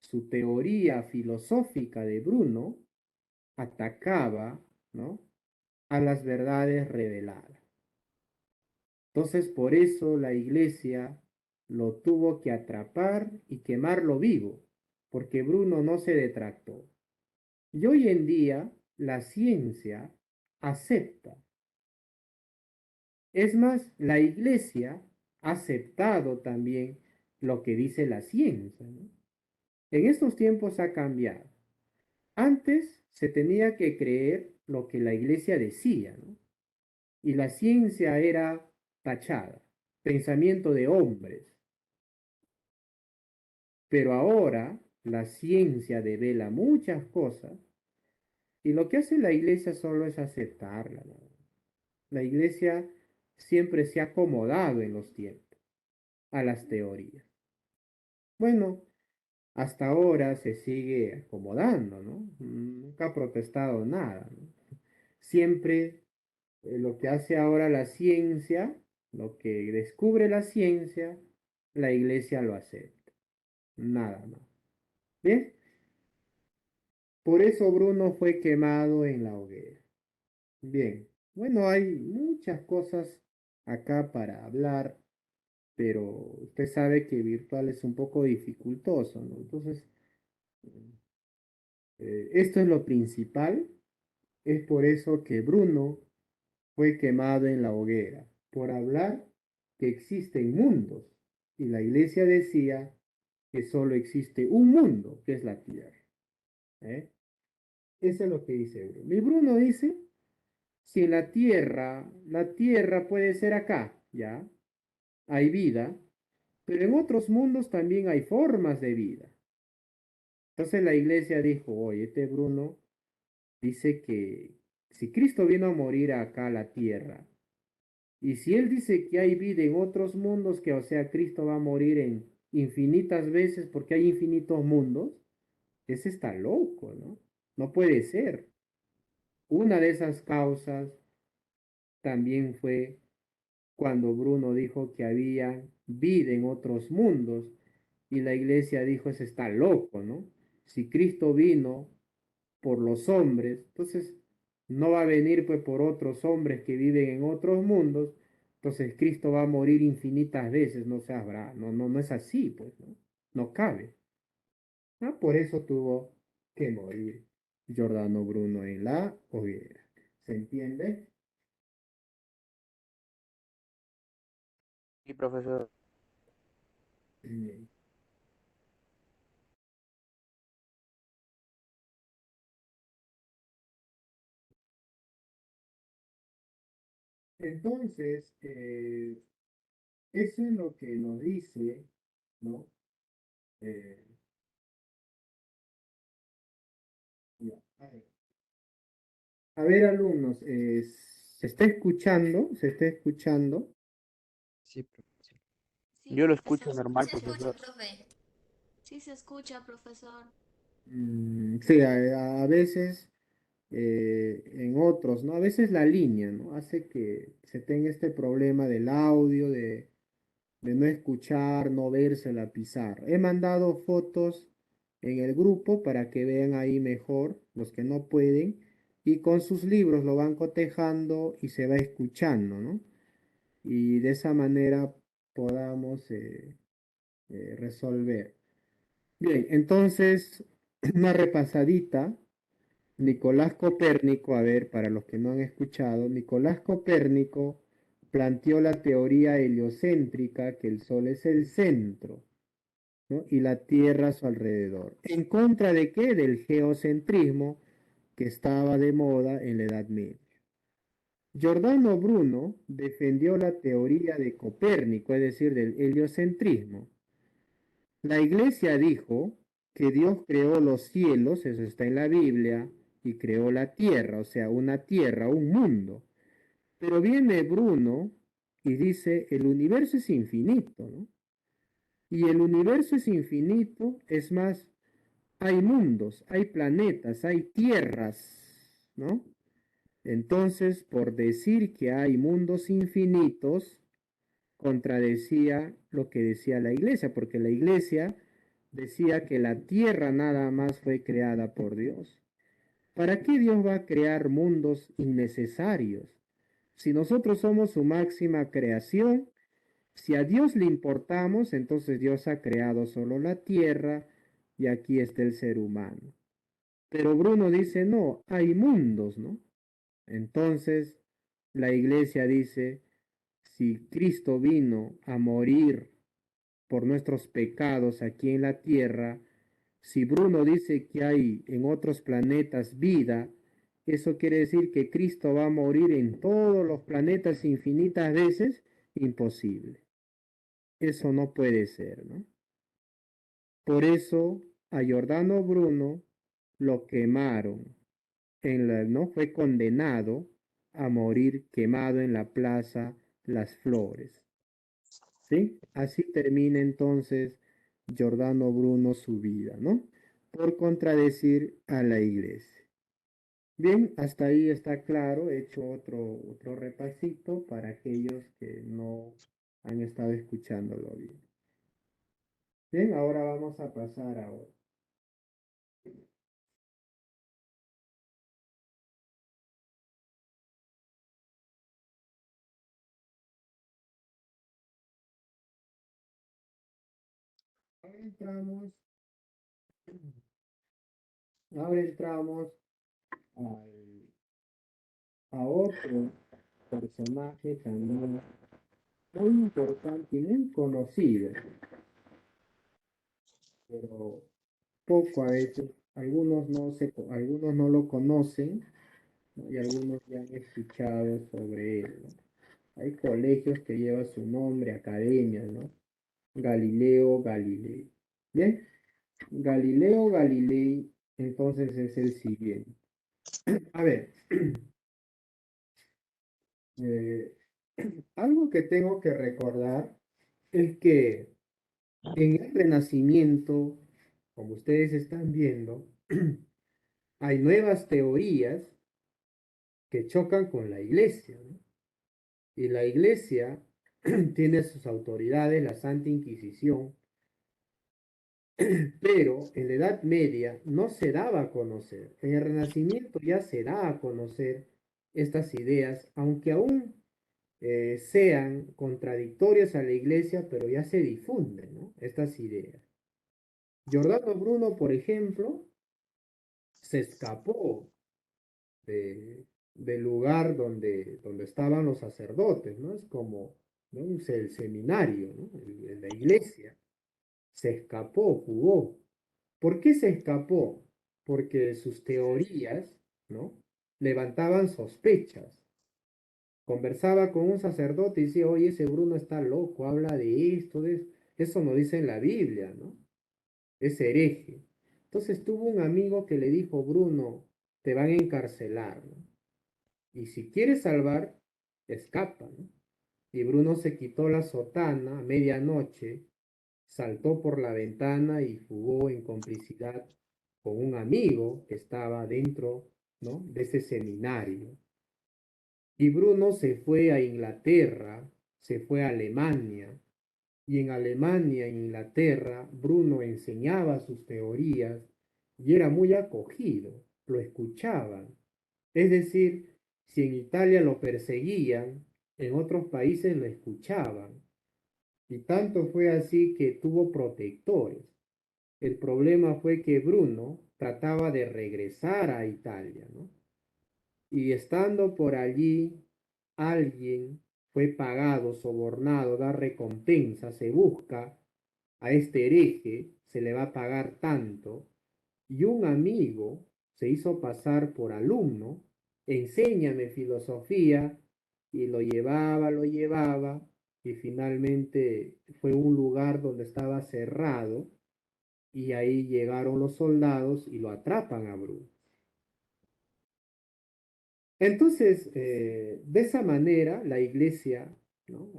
su teoría filosófica de Bruno, atacaba, ¿no?, a las verdades reveladas. Entonces, por eso la iglesia lo tuvo que atrapar y quemarlo vivo, porque Bruno no se detractó. Y hoy en día la ciencia acepta. Es más, la iglesia ha aceptado también lo que dice la ciencia, ¿no? En estos tiempos ha cambiado. Antes se tenía que creer lo que la iglesia decía, ¿no? Y la ciencia era tachada, pensamiento de hombres. Pero ahora la ciencia devela muchas cosas y lo que hace la iglesia solo es aceptarla, ¿no? La iglesia siempre se ha acomodado en los tiempos a las teorías. Bueno, hasta ahora se sigue acomodando, ¿no? Nunca ha protestado nada, ¿no? Siempre lo que hace ahora la ciencia, lo que descubre la ciencia, la iglesia lo acepta. Nada más. ¿Bien? Por eso Bruno fue quemado en la hoguera. Bien. Bueno, hay muchas cosas acá para hablar, pero usted sabe que virtual es un poco dificultoso, ¿no? Entonces, esto es lo principal. Es por eso que Bruno fue quemado en la hoguera, por hablar que existen mundos. Y la iglesia decía que solo existe un mundo, que es la tierra. ¿Eh? Eso es lo que dice Bruno. Y Bruno dice, si en la tierra puede ser acá, ¿ya? Hay vida, pero en otros mundos también hay formas de vida. Entonces la iglesia dijo, oye, este Bruno dice que si Cristo vino a morir acá a la tierra, y si él dice que hay vida en otros mundos, que o sea, Cristo va a morir en infinitas veces porque hay infinitos mundos, ese está loco, ¿no? No puede ser. Una de esas causas también fue cuando Bruno dijo que había vida en otros mundos y la iglesia dijo, ese está loco, ¿no? Si Cristo vino por los hombres, entonces no va a venir pues por otros hombres que viven en otros mundos, entonces Cristo va a morir infinitas veces, no seas bravo, no es así, pues, ¿no? No cabe. Ah, por eso tuvo que morir Giordano Bruno en la hoguera. ¿Se entiende? Sí, profesor. Bien. Entonces, eso es lo que nos dice, ¿no? Eh, ya, a ver. A ver, alumnos, ¿se está escuchando? ¿Se está escuchando? Sí, profesor. Sí, Yo lo escucho profesor, normal, se escucha, profesor. profe. Sí, se escucha, profesor. Sí, a veces en otros, ¿no? A veces la línea, ¿no? Hace que se tenga este problema del audio, de no escuchar, no verse la pizarra. He mandado fotos en el grupo para que vean ahí mejor los que no pueden y con sus libros lo van cotejando y se va escuchando, ¿no? Y de esa manera podamos resolver. Bien, entonces una repasadita. Nicolás Copérnico, a ver, para los que no han escuchado, Nicolás Copérnico planteó la teoría heliocéntrica, que el Sol es el centro, ¿no? Y la Tierra a su alrededor. ¿En contra de qué? Del geocentrismo que estaba de moda en la Edad Media. Giordano Bruno defendió la teoría de Copérnico, es decir, del heliocentrismo. La iglesia dijo que Dios creó los cielos, eso está en la Biblia, y creó la tierra, o sea, una tierra, un mundo. Pero viene Bruno y dice, el universo es infinito, ¿no? Y el universo es infinito, es más, hay mundos, hay planetas, hay tierras, ¿no? Entonces, por decir que hay mundos infinitos, contradecía lo que decía la iglesia, porque la iglesia decía que la tierra nada más fue creada por Dios. ¿Para qué Dios va a crear mundos innecesarios? Si nosotros somos su máxima creación, si a Dios le importamos, entonces Dios ha creado solo la tierra y aquí está el ser humano. Pero Bruno dice, no, hay mundos, ¿no? Entonces la iglesia dice, si Cristo vino a morir por nuestros pecados aquí en la tierra, si Bruno dice que hay en otros planetas vida, eso quiere decir que Cristo va a morir en todos los planetas infinitas veces, imposible. Eso no puede ser, ¿no? Por eso a Giordano Bruno lo quemaron, no fue condenado a morir quemado en la plaza Las Flores. ¿Sí? Así termina entonces Giordano Bruno su vida, ¿no? Por contradecir a la iglesia. Bien, hasta ahí está claro. He hecho otro repasito para aquellos que no han estado escuchándolo bien. Bien, ahora vamos a pasar a otro. Ahora entramos a otro personaje también muy importante y muy conocido, pero poco a veces, algunos no lo conocen, ¿no? Y algunos ya han escuchado sobre él, ¿no? Hay colegios que llevan su nombre, academias, ¿no? Galileo Galilei. Bien, Galileo Galilei entonces es el siguiente. A ver, eh, algo que tengo que recordar es que en el Renacimiento, como ustedes están viendo, hay nuevas teorías que chocan con la iglesia, ¿no? Y la iglesia tiene sus autoridades, la Santa Inquisición, pero en la Edad Media no se daba a conocer. En el Renacimiento ya se da a conocer estas ideas, aunque aún sean contradictorias a la iglesia, pero ya se difunden, ¿no? Estas ideas. Giordano Bruno, por ejemplo, se escapó del lugar donde estaban los sacerdotes, ¿no? Es como, ¿no? El seminario, ¿no? La iglesia. Se escapó, jugó. ¿Por qué se escapó? Porque sus teorías, ¿no? Levantaban sospechas. Conversaba con un sacerdote y decía, oye, ese Bruno está loco, habla de esto, de eso. Eso no dice en la Biblia, ¿no? Es hereje. Entonces tuvo un amigo que le dijo, Bruno, te van a encarcelar, ¿no? Y si quieres salvar, escapa, ¿no? Y Bruno se quitó la sotana a medianoche, saltó por la ventana y fugó en complicidad con un amigo que estaba dentro, ¿no? De ese seminario. Y Bruno se fue a Inglaterra, se fue a Alemania, y en Alemania e Inglaterra Bruno enseñaba sus teorías y era muy acogido, lo escuchaban. Es decir, si en Italia lo perseguían, en otros países lo escuchaban. Y tanto fue así que tuvo protectores. El problema fue que Bruno trataba de regresar a Italia, ¿no? Y estando por allí, alguien fue pagado, sobornado, da recompensa, se busca a este hereje, se le va a pagar tanto, y un amigo se hizo pasar por alumno, enséñame filosofía, y lo llevaba, y finalmente fue un lugar donde estaba cerrado, y ahí llegaron los soldados y lo atrapan a Bruno. Entonces, de esa manera, la iglesia, ¿no?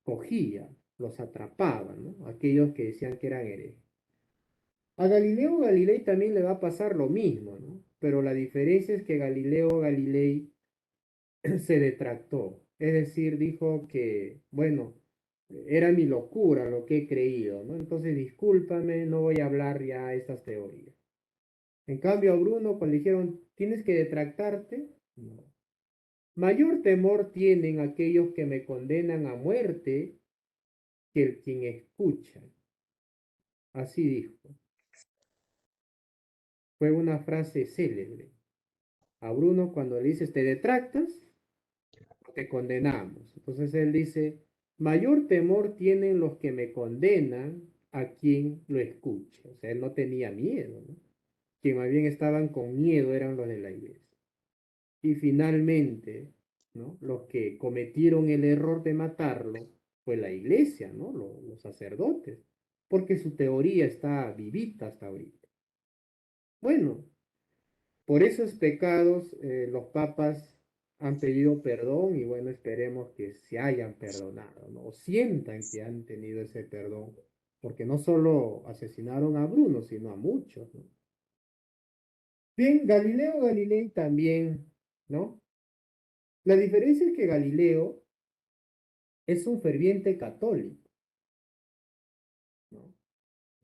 Cogía, los atrapaba, ¿no? Aquellos que decían que eran herejes. A Galileo Galilei también le va a pasar lo mismo, ¿no? Pero la diferencia es que Galileo Galilei se detractó, es decir, dijo que, bueno, era mi locura lo que he creído, ¿no? Entonces, discúlpame, no voy a hablar ya estas teorías. En cambio, a Bruno, cuando le dijeron, tienes que detractarte, no. Mayor temor tienen aquellos que me condenan a muerte que el quien escucha. Así dijo. Fue una frase célebre. A Bruno cuando le dices, te detractas, te condenamos. Entonces él dice, mayor temor tienen los que me condenan a quien lo escucha. O sea, él no tenía miedo, ¿no? Quien más bien estaban con miedo eran los de la iglesia. Y finalmente, ¿no? Los que cometieron el error de matarlo fue la iglesia, ¿no? Los sacerdotes, porque su teoría está vivita hasta ahorita. Bueno, por esos pecados los papas han pedido perdón y bueno, esperemos que se hayan perdonado, ¿no? O sientan que han tenido ese perdón, porque no solo asesinaron a Bruno, sino a muchos, ¿no? Bien, Galileo Galilei también, ¿no? La diferencia es que Galileo es un ferviente católico, ¿no?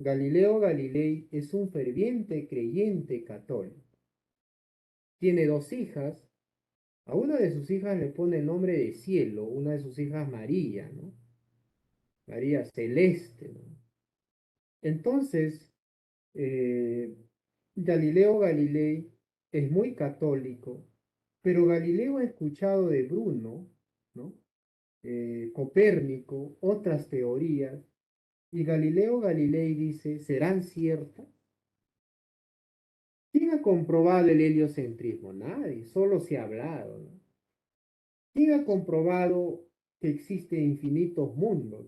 Galileo Galilei es un ferviente creyente católico. Tiene dos hijas. A una de sus hijas le pone el nombre de Cielo, una de sus hijas María, ¿no? María Celeste, ¿no? Entonces, eh, Galileo Galilei es muy católico, pero Galileo ha escuchado de Bruno, ¿no? Copérnico, otras teorías, y Galileo Galilei dice, ¿serán ciertas? ¿Quién ha comprobado el heliocentrismo? Nadie, solo se ha hablado, ¿no? ¿Quién ha comprobado que existen infinitos mundos?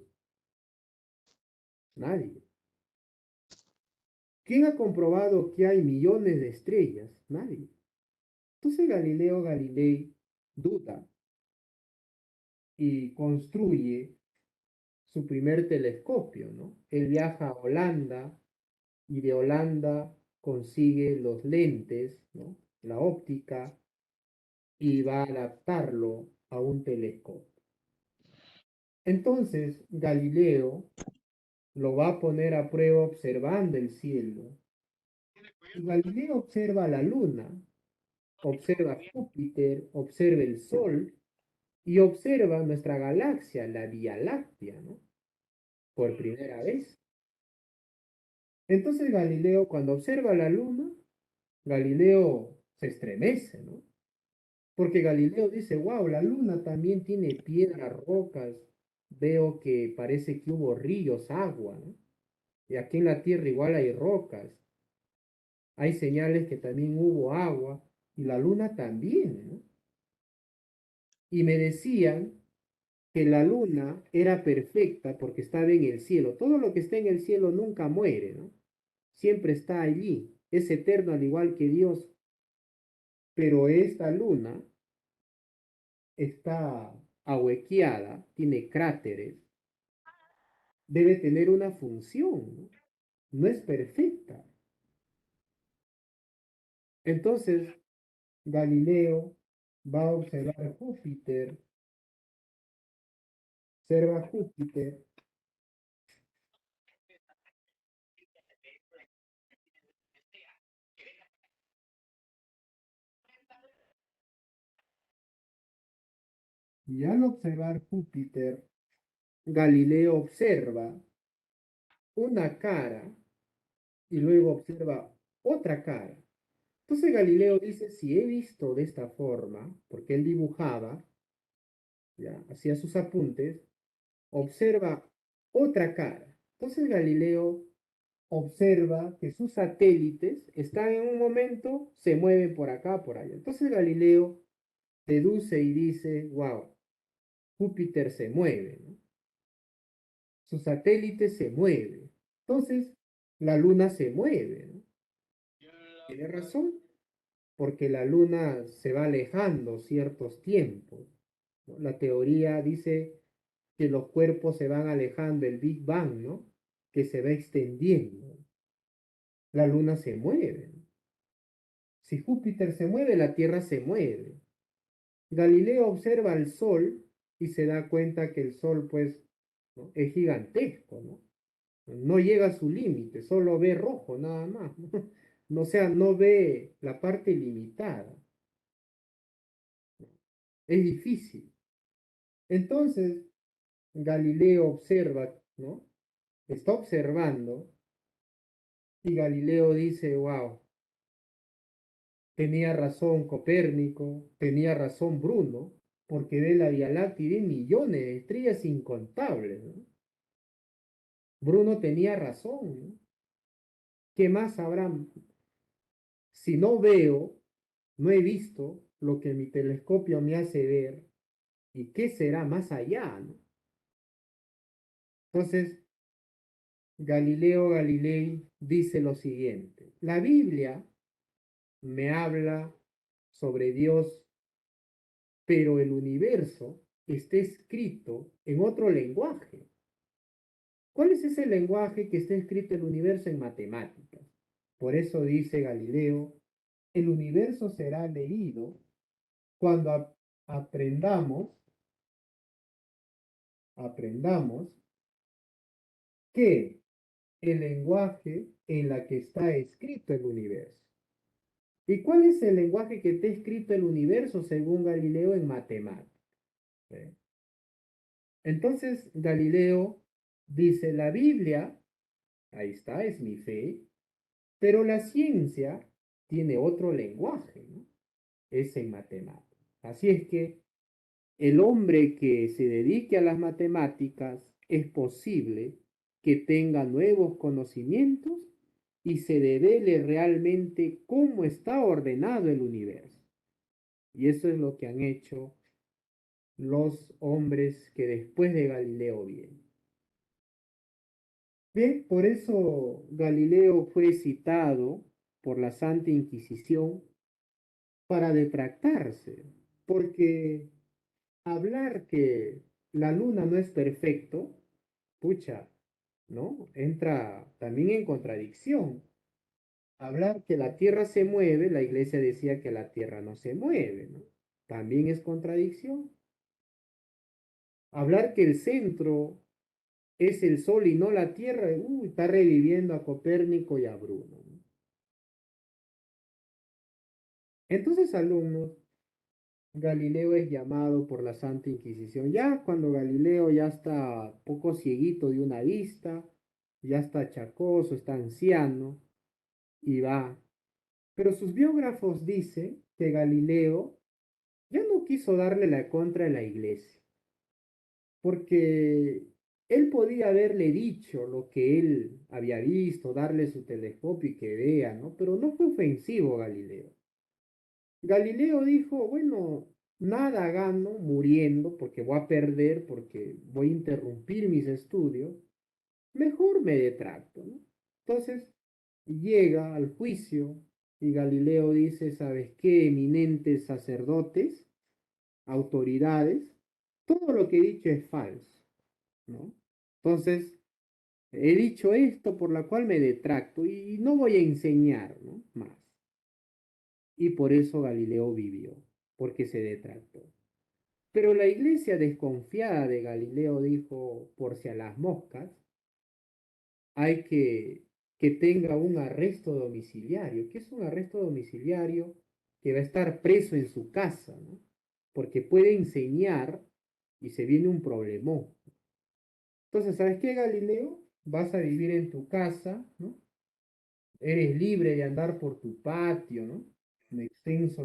Nadie. ¿Quién ha comprobado que hay millones de estrellas? Nadie. Entonces Galileo Galilei duda y construye su primer telescopio, ¿no? Él viaja a Holanda y de Holanda consigue los lentes, ¿no? La óptica y va a adaptarlo a un telescopio. Entonces Galileo lo va a poner a prueba observando el cielo. Y Galileo observa la luna, observa Júpiter, observa el Sol y observa nuestra galaxia, la Vía Láctea, ¿no? Por primera vez. Entonces Galileo, cuando observa la luna, Galileo se estremece, ¿no? Porque Galileo dice, wow, la luna también tiene piedras, rocas, veo que parece que hubo ríos, agua, ¿no? Y aquí en la Tierra igual hay rocas, hay señales que también hubo agua y la luna también, ¿no? Y me decían que la luna era perfecta porque estaba en el cielo. Todo lo que está en el cielo nunca muere, ¿no? Siempre está allí, es eterno al igual que Dios. Pero esta luna está ahuequeada, tiene cráteres, debe tener una función, ¿no? No es perfecta. Entonces, Galileo va a observa Júpiter, y al observar Júpiter, Galileo observa una cara y luego observa otra cara. Entonces Galileo dice, si he visto de esta forma, porque él dibujaba, ya, hacía sus apuntes, observa otra cara. Entonces Galileo observa que sus satélites están en un momento, se mueven por acá, por allá. Entonces Galileo deduce y dice, wow, Júpiter se mueve, ¿no? Su satélite se mueve. Entonces la luna se mueve, ¿no? Tiene razón, porque la luna se va alejando ciertos tiempos, ¿no? La teoría dice que los cuerpos se van alejando, el Big Bang, ¿no? Que se va extendiendo. La luna se mueve. Si Júpiter se mueve, la Tierra se mueve. Galileo observa al Sol y se da cuenta que el Sol, pues, ¿no? Es gigantesco, ¿no? No llega a su límite, solo ve rojo, nada más, ¿no? O sea, no ve la parte limitada. Es difícil. Entonces, Galileo observa, ¿no? Está observando y Galileo dice, wow, tenía razón Copérnico, tenía razón Bruno, porque ve la Vía Láctea y ve millones de estrellas incontables, ¿no? Bruno tenía razón, ¿no? ¿Qué más habrá? Si no veo, no he visto lo que mi telescopio me hace ver, ¿y qué será más allá, ¿no? Entonces, Galileo Galilei dice lo siguiente, la Biblia me habla sobre Dios, pero el universo está escrito en otro lenguaje. ¿Cuál es ese lenguaje que está escrito en el universo en matemáticas? Por eso dice Galileo, el universo será leído cuando aprendamos que el lenguaje en la que está escrito el universo. ¿Y cuál es el lenguaje que está escrito el universo según Galileo en matemáticas? ¿Eh? Entonces Galileo dice, la Biblia, ahí está, es mi fe, pero la ciencia tiene otro lenguaje, ¿no? Es en matemáticas. Así es que el hombre que se dedique a las matemáticas es posible que tenga nuevos conocimientos y se revele realmente cómo está ordenado el universo. Y eso es lo que han hecho los hombres que después de Galileo vienen. Bien, por eso Galileo fue citado por la Santa Inquisición para detractarse, porque hablar que la luna no es perfecto, pucha, ¿no? Entra también en contradicción. Hablar que la tierra se mueve, la iglesia decía que la tierra no se mueve, ¿no? También es contradicción. Hablar que el centro es el sol y no la tierra, está reviviendo a Copérnico y a Bruno, ¿no? Entonces, alumnos, Galileo es llamado por la Santa Inquisición. Ya cuando Galileo ya está poco cieguito de una vista, ya está achacoso, está anciano y va. Pero sus biógrafos dicen que Galileo ya no quiso darle la contra a la iglesia, porque él podía haberle dicho lo que él había visto, darle su telescopio y que vea, ¿no? Pero no fue ofensivo Galileo. Galileo dijo, bueno, nada gano muriendo porque voy a perder, porque voy a interrumpir mis estudios, mejor me detracto, ¿no? Entonces llega al juicio y Galileo dice, ¿sabes qué, eminentes sacerdotes, autoridades? Todo lo que he dicho es falso, ¿no? Entonces, he dicho esto por la cual me detracto y no voy a enseñar, ¿no? Más. Y por eso Galileo vivió, porque se detractó. Pero la iglesia desconfiada de Galileo dijo, por si a las moscas, hay que tenga un arresto domiciliario. ¿Qué es un arresto domiciliario? Que va a estar preso en su casa, ¿no? Porque puede enseñar y se viene un problemón. Entonces, ¿sabes qué, Galileo? Vas a vivir en tu casa, ¿no? Eres libre de andar por tu patio, ¿no? Un extenso,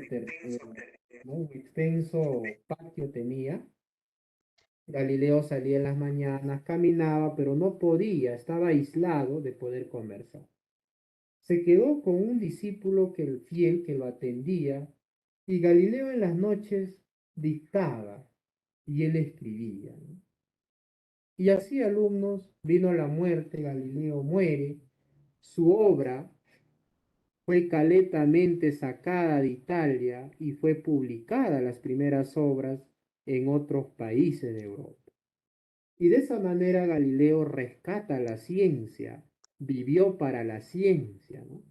¿no? Un extenso patio tenía. Galileo salía en las mañanas, caminaba, pero no podía, estaba aislado de poder conversar. Se quedó con un discípulo fiel que lo atendía, y Galileo en las noches dictaba y él escribía, ¿no? Y así, alumnos, vino la muerte, Galileo muere, su obra fue caletamente sacada de Italia y fue publicada las primeras obras en otros países de Europa. Y de esa manera Galileo rescata la ciencia, vivió para la ciencia, ¿no?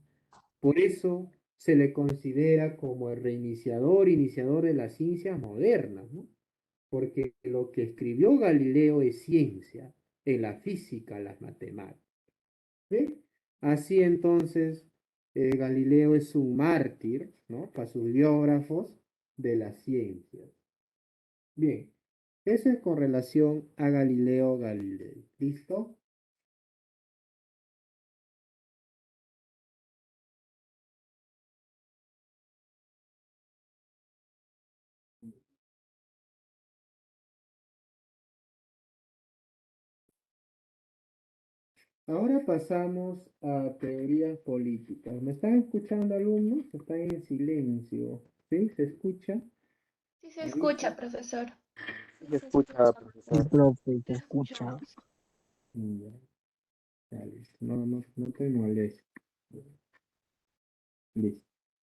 Por eso se le considera como el iniciador de las ciencias modernas, ¿no? Porque lo que escribió Galileo es ciencia, en la física, las matemáticas. ¿Sí? Así entonces, Galileo es un mártir, ¿no? Para sus biógrafos de las ciencias. Bien, eso es con relación a Galileo Galilei. ¿Listo? Ahora pasamos a teorías políticas. ¿Me están escuchando, alumnos? Están en silencio. ¿Sí? ¿Se escucha? Sí se ¿Me avisa? escucha, profesor. Sí Se se escucha, escucha. Sí, profesor. profe, te Se escucha. escucha. Ya, dale. No te molestes. Listo.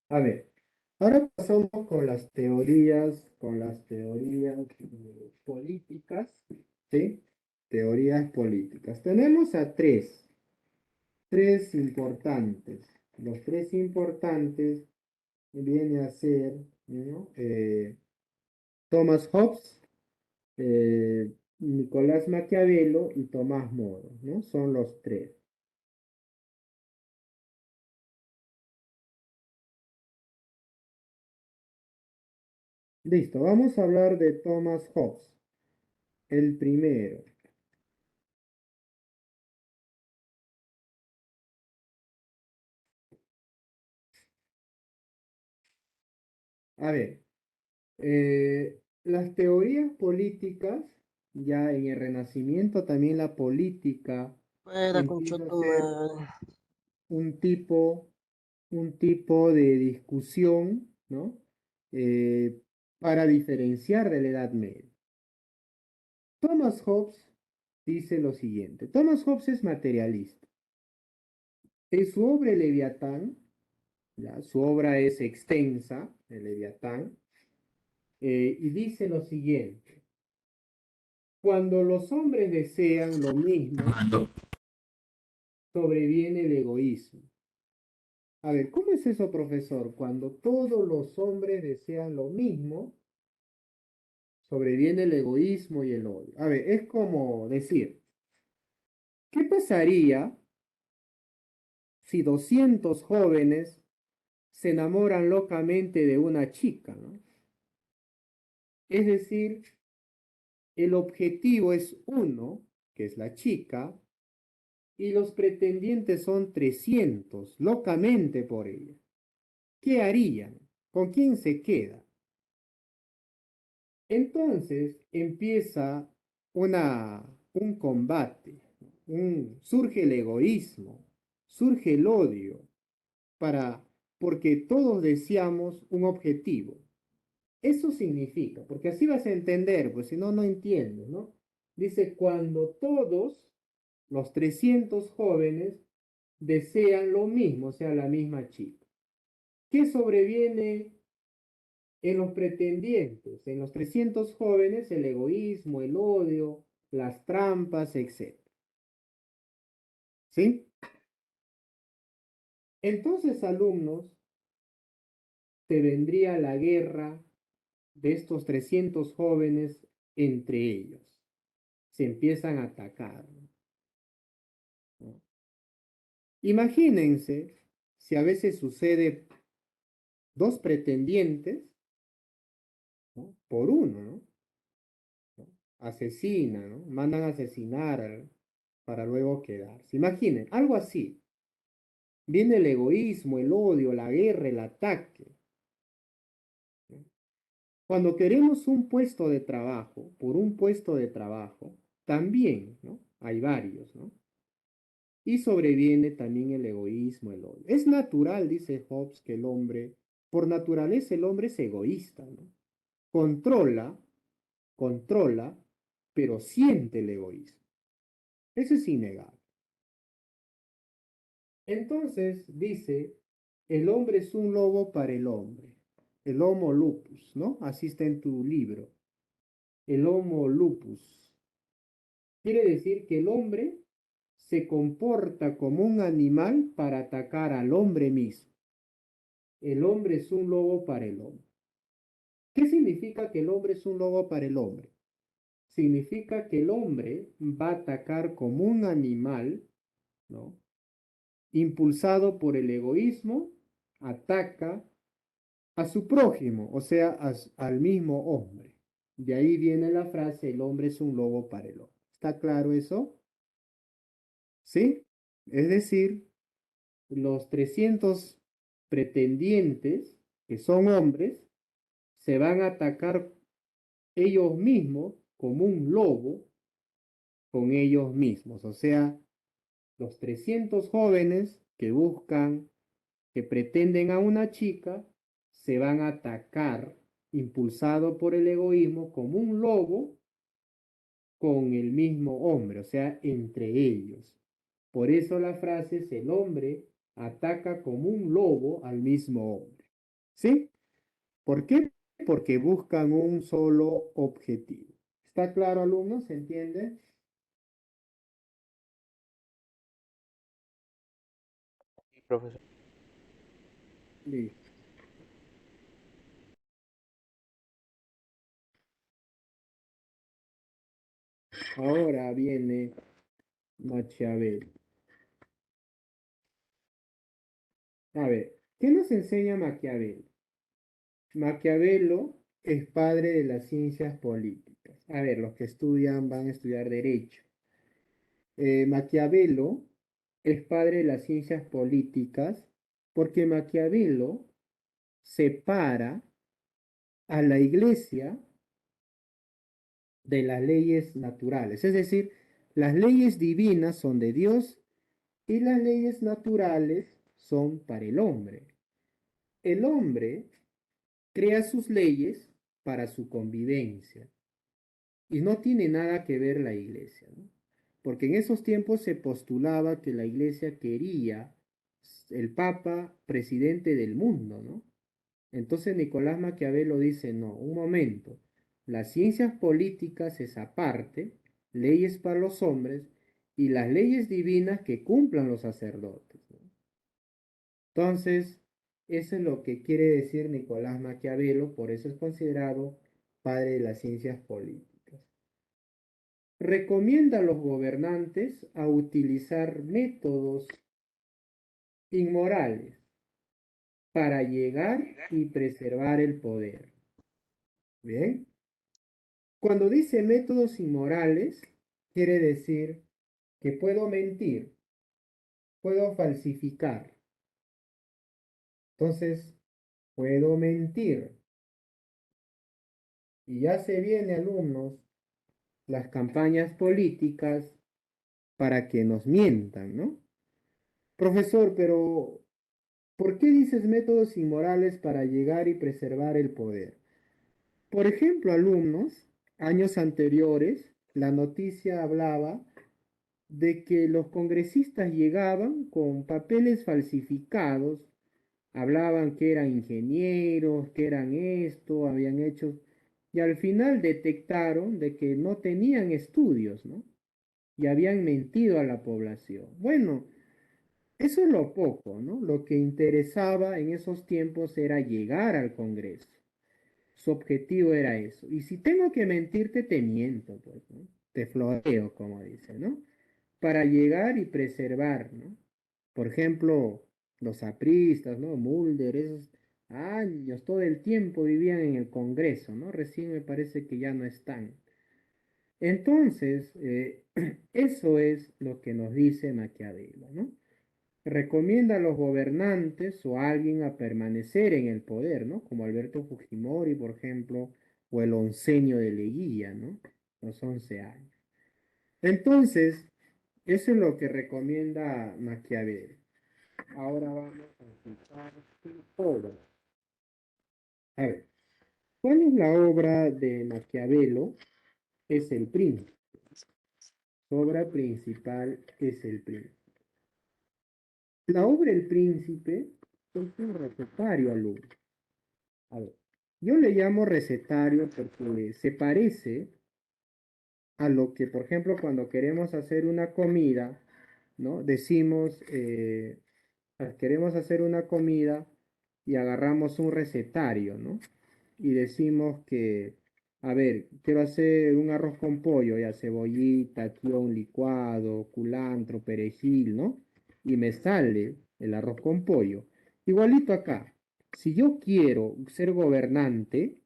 A ver, ahora pasamos con las teorías políticas, ¿sí? Teorías políticas. Tenemos a tres importantes. Los tres importantes viene a ser, ¿no? Thomas Hobbes, Nicolás Maquiavelo y Tomás Moro, ¿no? Son los tres. Listo, vamos a hablar de Thomas Hobbes, el primero. A ver, las teorías políticas, ya en el Renacimiento también la política Fuera, empieza a ser conchetumare. un tipo, un tipo de discusión, ¿no? Eh, para diferenciar de la Edad Media. Thomas Hobbes dice lo siguiente. Thomas Hobbes es materialista. En su obra El Leviatán, ¿ya? Su obra es extensa, El Leviatán, y dice lo siguiente. Cuando los hombres desean lo mismo, sobreviene el egoísmo. A ver, ¿cómo es eso, profesor? Cuando todos los hombres desean lo mismo, sobreviene el egoísmo y el odio. A ver, es como decir, ¿qué pasaría si 200 jóvenes se enamoran locamente de una chica, ¿no? Es decir, el objetivo es uno, que es la chica, y los pretendientes son 300, locamente por ella. ¿Qué harían? ¿Con quién se queda? Entonces empieza un combate, surge el egoísmo, surge el odio, porque todos deseamos un objetivo. Eso significa, porque así vas a entender, pues si no, no entiendes, ¿no? Dice, cuando todos los 300 jóvenes desean lo mismo, o sea, la misma chica. ¿Qué sobreviene en los pretendientes? En los 300 jóvenes, el egoísmo, el odio, las trampas, etc. ¿Sí? Entonces, alumnos, te vendría la guerra de estos 300 jóvenes entre ellos. Se empiezan a atacar, ¿no? Imagínense si a veces sucede dos pretendientes, ¿no? Por uno, ¿no? Asesina, ¿no? Mandan a asesinar para luego quedarse. Imaginen, algo así. Viene el egoísmo, el odio, la guerra, el ataque. Cuando queremos un puesto de trabajo, por un puesto de trabajo, también, ¿no? Hay varios, ¿no? Y sobreviene también el egoísmo, el odio. Es natural, dice Hobbes, que el hombre, por naturaleza el hombre es egoísta, ¿no? Controla, controla, pero siente el egoísmo. Eso es innegable. Entonces dice, el hombre es un lobo para el hombre, el homo lupus, ¿no? Así está en tu libro, el homo lupus. Quiere decir que el hombre se comporta como un animal para atacar al hombre mismo. El hombre es un lobo para el hombre. ¿Qué significa que el hombre es un lobo para el hombre? Significa que el hombre va a atacar como un animal, ¿no? Impulsado por el egoísmo, ataca a su prójimo, o sea, al mismo hombre. De ahí viene la frase, el hombre es un lobo para el hombre. ¿Está claro eso? ¿Sí? Es decir, los 300 pretendientes, que son hombres, se van a atacar ellos mismos como un lobo con ellos mismos. O sea, los 300 jóvenes que buscan, que pretenden a una chica, se van a atacar, impulsado por el egoísmo, como un lobo con el mismo hombre, o sea, entre ellos. Por eso la frase es el hombre ataca como un lobo al mismo hombre. ¿Sí? ¿Por qué? Porque buscan un solo objetivo. ¿Está claro, alumnos? ¿Se entiende? Sí, profesor. Listo. Ahora viene Machiavelli. A ver, ¿qué nos enseña Maquiavelo? Maquiavelo es padre de las ciencias políticas. A ver, los que estudian van a estudiar derecho. Maquiavelo es padre de las ciencias políticas porque Maquiavelo separa a la iglesia de las leyes naturales. Es decir, las leyes divinas son de Dios y las leyes naturales son para el hombre. El hombre crea sus leyes para su convivencia y no tiene nada que ver la iglesia, ¿no? Porque en esos tiempos se postulaba que la iglesia quería el papa presidente del mundo, ¿no? Entonces Nicolás Maquiavelo dice, no, un momento, las ciencias políticas es aparte, leyes para los hombres y las leyes divinas que cumplan los sacerdotes, ¿no? Entonces, eso es lo que quiere decir Nicolás Maquiavelo, por eso es considerado padre de las ciencias políticas. Recomienda a los gobernantes a utilizar métodos inmorales para llegar y preservar el poder. ¿Bien? Cuando dice métodos inmorales, quiere decir que puedo mentir, puedo falsificar. Entonces, puedo mentir. Y ya se viene, alumnos, las campañas políticas para que nos mientan, ¿no? Profesor, pero ¿por qué dices métodos inmorales para llegar y preservar el poder? Por ejemplo, alumnos, años anteriores, la noticia hablaba de que los congresistas llegaban con papeles falsificados, hablaban que eran ingenieros, que eran esto, habían hecho, y al final detectaron de que no tenían estudios, ¿no? Y habían mentido a la población. Bueno, eso es lo poco, ¿no? Lo que interesaba en esos tiempos era llegar al Congreso. Su objetivo era eso. Y si tengo que mentirte, te miento, pues, ¿no? Te floreo, como dice, ¿no? Para llegar y preservar, ¿no? Por ejemplo, los apristas, ¿no? Mulder, esos años, todo el tiempo vivían en el Congreso, ¿no? Recién me parece que ya no están. Entonces, eso es lo que nos dice Maquiavelo, ¿no? recomienda a los gobernantes o a alguien a permanecer en el poder, ¿no? Como Alberto Fujimori, por ejemplo, o el onceño de Leguía, ¿no? Los 11 años. Entonces, eso es lo que recomienda Maquiavelo. Ahora vamos a escuchar su obra. A ver, ¿cuál es la obra de Maquiavelo? Es El Príncipe. Su obra principal es El Príncipe. La obra El Príncipe es un recetario al Louvre. A ver, yo le llamo recetario porque se parece a lo que, por ejemplo, cuando queremos hacer una comida, ¿no? Decimos, queremos hacer una comida y agarramos un recetario, ¿no? Y decimos que, a ver, quiero hacer un arroz con pollo, ya cebollita, un licuado, culantro, perejil, ¿no? Y me sale el arroz con pollo. Igualito acá, si yo quiero ser gobernante,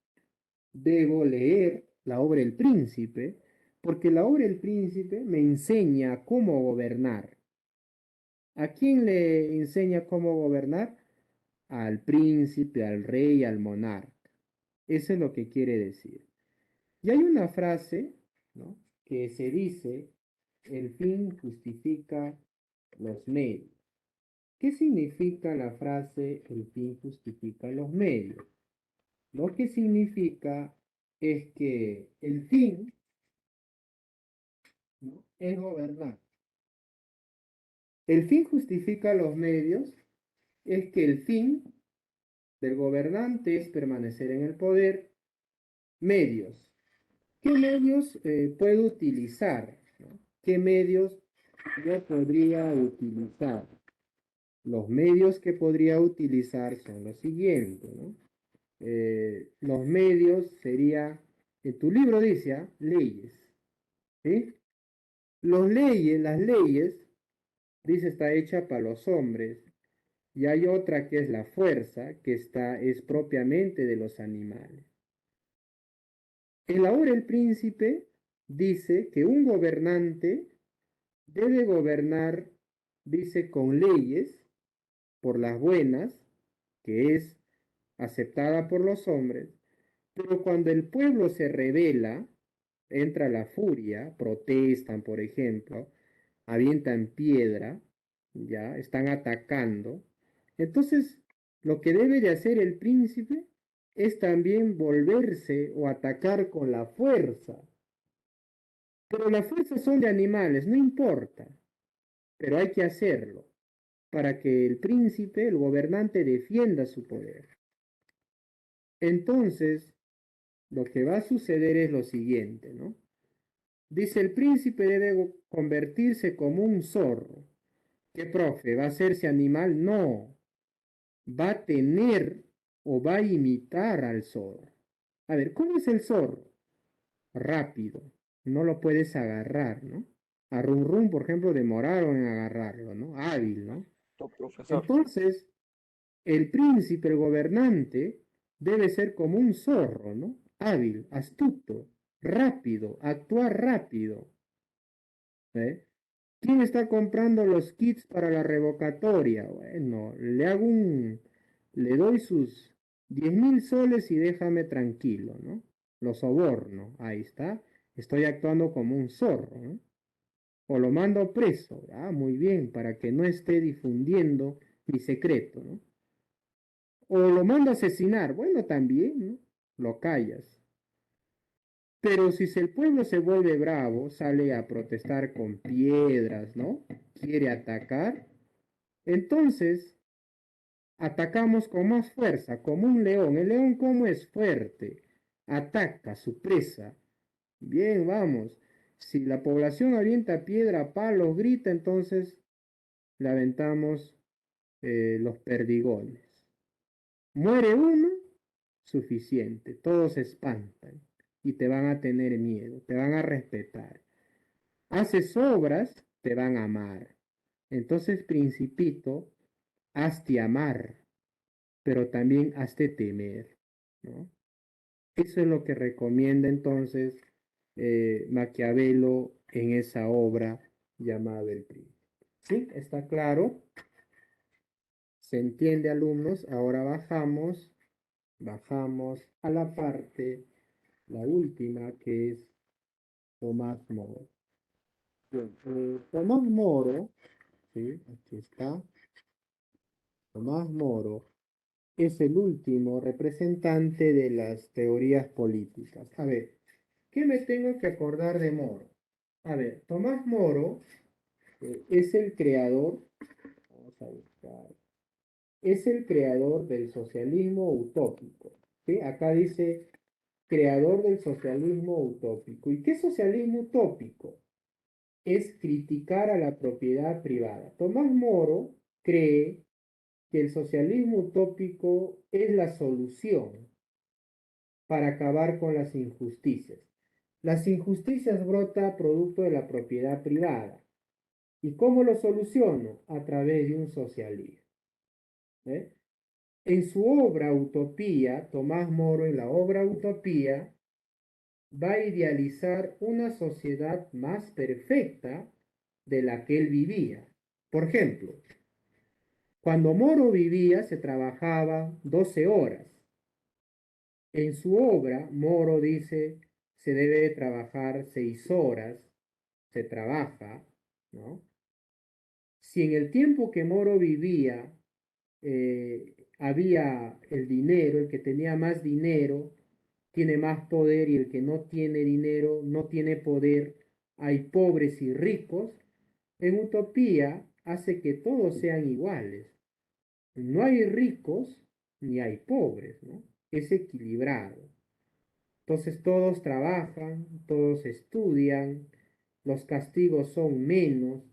debo leer la obra El Príncipe, porque la obra El Príncipe me enseña cómo gobernar. ¿A quién le enseña cómo gobernar? Al príncipe, al rey, al monarca. Eso es lo que quiere decir. Y hay una frase, ¿no? Que se dice, el fin justifica los medios. ¿Qué significa la frase, el fin justifica los medios? Lo que significa es que el fin, ¿no? Es gobernar. El fin justifica los medios, es que el fin del gobernante es permanecer en el poder. Medios. ¿Qué medios puedo utilizar? ¿No? ¿Qué medios yo podría utilizar? Los medios que podría utilizar son los siguientes, ¿no? Los medios sería, en tu libro dice, leyes, ¿sí? Las leyes, dice, está hecha para los hombres, y hay otra que es la fuerza, es propiamente de los animales. En la obra El Príncipe dice que un gobernante debe gobernar, dice, con leyes, por las buenas, que es aceptada por los hombres, pero cuando el pueblo se rebela, entra la furia, protestan, por ejemplo, avientan piedra, ya, están atacando. Entonces, lo que debe de hacer el príncipe es también volverse o atacar con la fuerza. Pero las fuerzas son de animales, no importa, pero hay que hacerlo para que el príncipe, el gobernante, defienda su poder. Entonces, lo que va a suceder es lo siguiente, ¿no? Dice, el príncipe debe convertirse como un zorro. ¿Qué, profe? ¿Va a hacerse animal? No, va a tener o va a imitar al zorro. A ver, ¿cómo es el zorro? Rápido, no lo puedes agarrar, ¿no? A Rum Rum, por ejemplo, demoraron en agarrarlo, ¿no? Hábil, ¿no? Profesor. Entonces, el príncipe, el gobernante, debe ser como un zorro, ¿no? Hábil, astuto, rápido, actuar rápido. ¿Eh? ¿Quién está comprando los kits para la revocatoria? Bueno, le doy sus 10.000 soles y déjame tranquilo, ¿no? Lo soborno, ahí está. Estoy actuando como un zorro, ¿no? O lo mando preso, muy bien, para que no esté difundiendo mi secreto, ¿no? O lo mando a asesinar, bueno, también, ¿no? Lo callas. Pero si el pueblo se vuelve bravo, sale a protestar con piedras, ¿no? Quiere atacar, entonces atacamos con más fuerza, como un león. El león, ¿cómo es fuerte? Ataca a su presa. Bien, vamos. Si la población avienta piedra, palos, grita, entonces le aventamos los perdigones. Muere uno, suficiente. Todos se espantan y te van a tener miedo, te van a respetar. Haces obras, te van a amar. Entonces, principito, hazte amar, pero también hazte temer, ¿no? Eso es lo que recomienda entonces Maquiavelo en esa obra llamada El Príncipe. ¿Sí? ¿Está claro? ¿Se entiende, alumnos? Ahora bajamos a la parte, la última, que es Tomás Moro. Bien, Tomás Moro, ¿sí? Aquí está. Tomás Moro es el último representante de las teorías políticas. A ver, ¿qué me tengo que acordar de Moro? A ver, Tomás Moro es el creador, vamos a buscar, es el creador del socialismo utópico. ¿Sí? Acá dice creador del socialismo utópico. ¿Y qué socialismo utópico? Es criticar a la propiedad privada. Tomás Moro cree que el socialismo utópico es la solución para acabar con las injusticias. Las injusticias brota producto de la propiedad privada. ¿Y cómo lo soluciono? A través de un socialismo. ¿Eh? En su obra Utopía, Tomás Moro en la obra Utopía va a idealizar una sociedad más perfecta de la que él vivía. Por ejemplo, cuando Moro vivía se trabajaba 12 horas. En su obra, Moro dice se debe trabajar 6 horas, se trabaja, ¿no? Si en el tiempo que Moro vivía había el dinero, el que tenía más dinero tiene más poder y el que no tiene dinero no tiene poder, hay pobres y ricos, en utopía hace que todos sean iguales. No hay ricos ni hay pobres, ¿no? Es equilibrado. Entonces todos trabajan, todos estudian, los castigos son menos.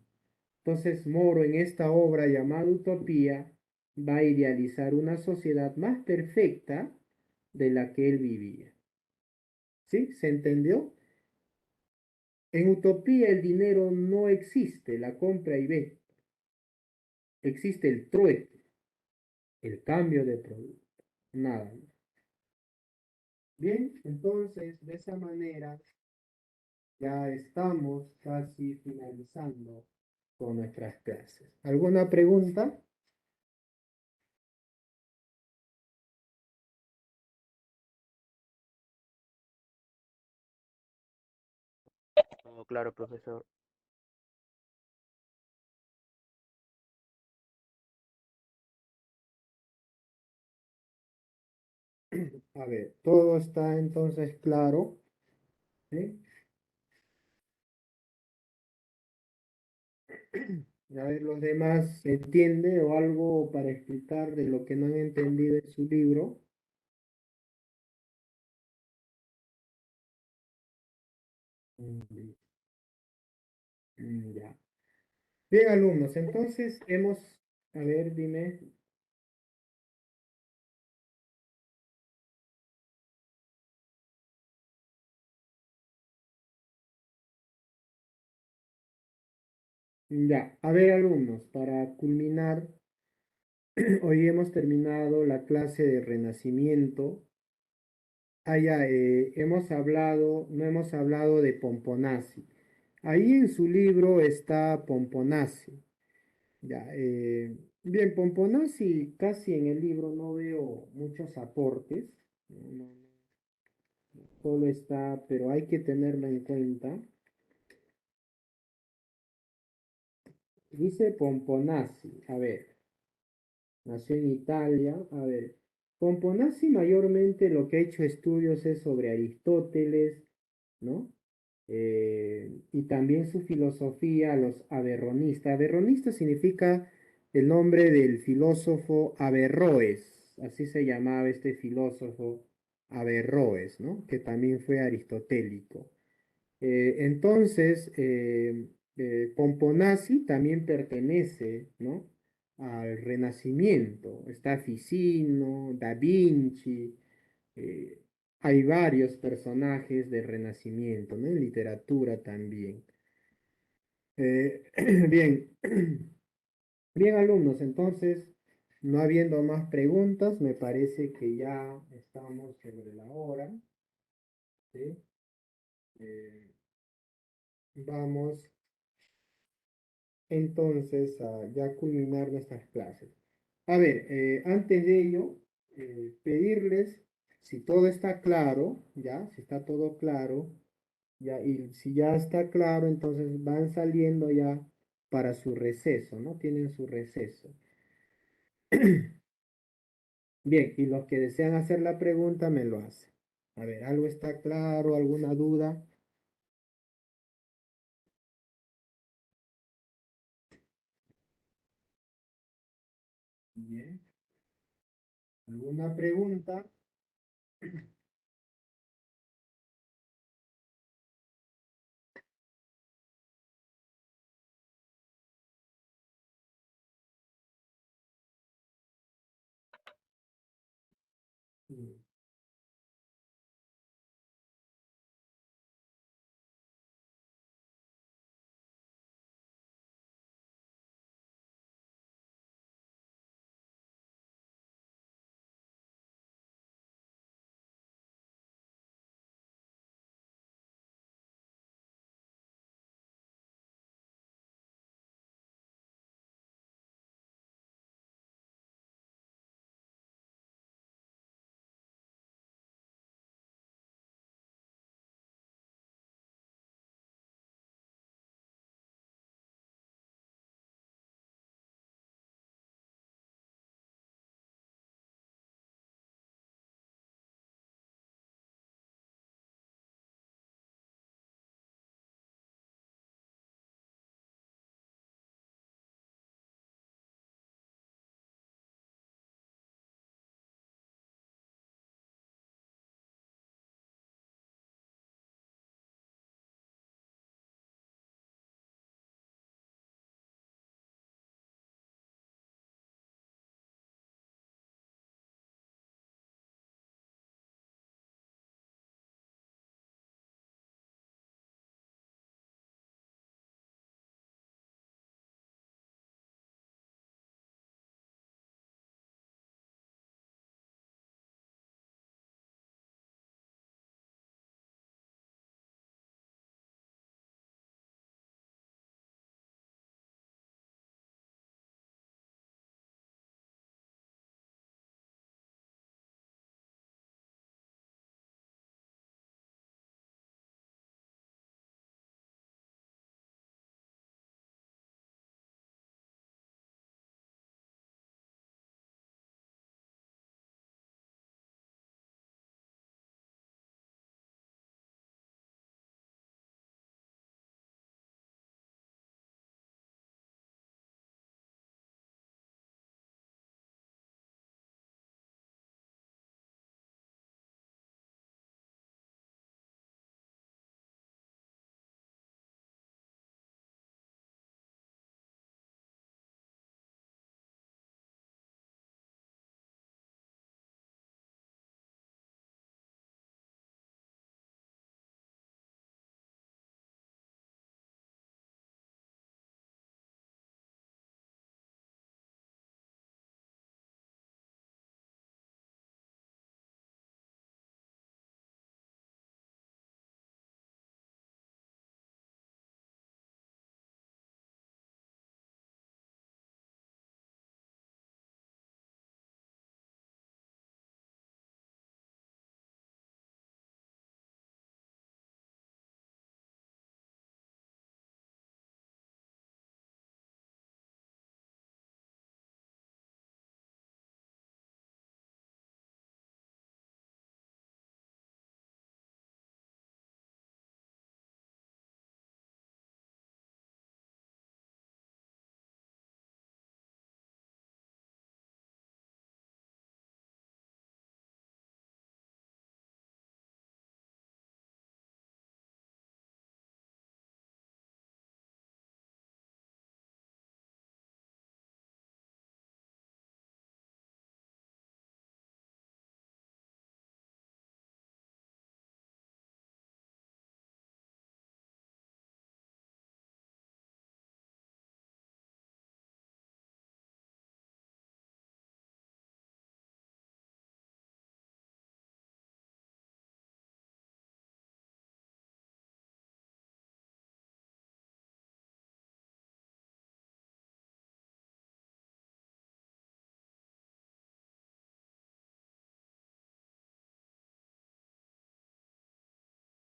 Entonces Moro en esta obra llamada Utopía va a idealizar una sociedad más perfecta de la que él vivía. ¿Sí? ¿Se entendió? En Utopía el dinero no existe, la compra y venta. Existe el trueque, el cambio de producto, nada más. Bien, entonces de esa manera ya estamos casi finalizando con nuestras clases. ¿Alguna pregunta? Todo claro, profesor. A ver, todo está entonces claro. ¿Sí? A ver, los demás, ¿se entiende o algo para explicar de lo que no han entendido en su libro? Mm, ya. Bien, alumnos, entonces hemos, a ver, dime. Ya, a ver, alumnos, para culminar, hoy hemos terminado la clase de Renacimiento. Ah, ya, no hemos hablado de Pomponazzi. Ahí en su libro está Pomponazzi. Ya, bien, Pomponazzi casi en el libro no veo muchos aportes. Solo está, pero hay que tenerlo en cuenta. Dice Pomponazzi, a ver. Nació en Italia. A ver, Pomponazzi mayormente lo que ha hecho estudios es sobre Aristóteles, ¿no? Y también su filosofía, los averronistas. Averronista significa el nombre del filósofo Averroes, así se llamaba este filósofo Averroes, ¿no? Que también fue aristotélico. Pomponazzi también pertenece, ¿no? Al Renacimiento. Está Ficino, Da Vinci, eh, hay varios personajes del Renacimiento, ¿no? En literatura también. Eh, bien, bien alumnos, entonces, no habiendo más preguntas, me parece que ya estamos sobre la hora, ¿sí? Eh, vamos entonces a ya culminar nuestras clases. A ver, antes de ello, pedirles si todo está claro, ya, si está todo claro, ya, y si ya está claro, entonces van saliendo ya para su receso, ¿no? Tienen su receso. Bien, y los que desean hacer la pregunta me lo hacen. A ver, ¿algo está claro? ¿Alguna duda? Bien. ¿Alguna pregunta? Bien.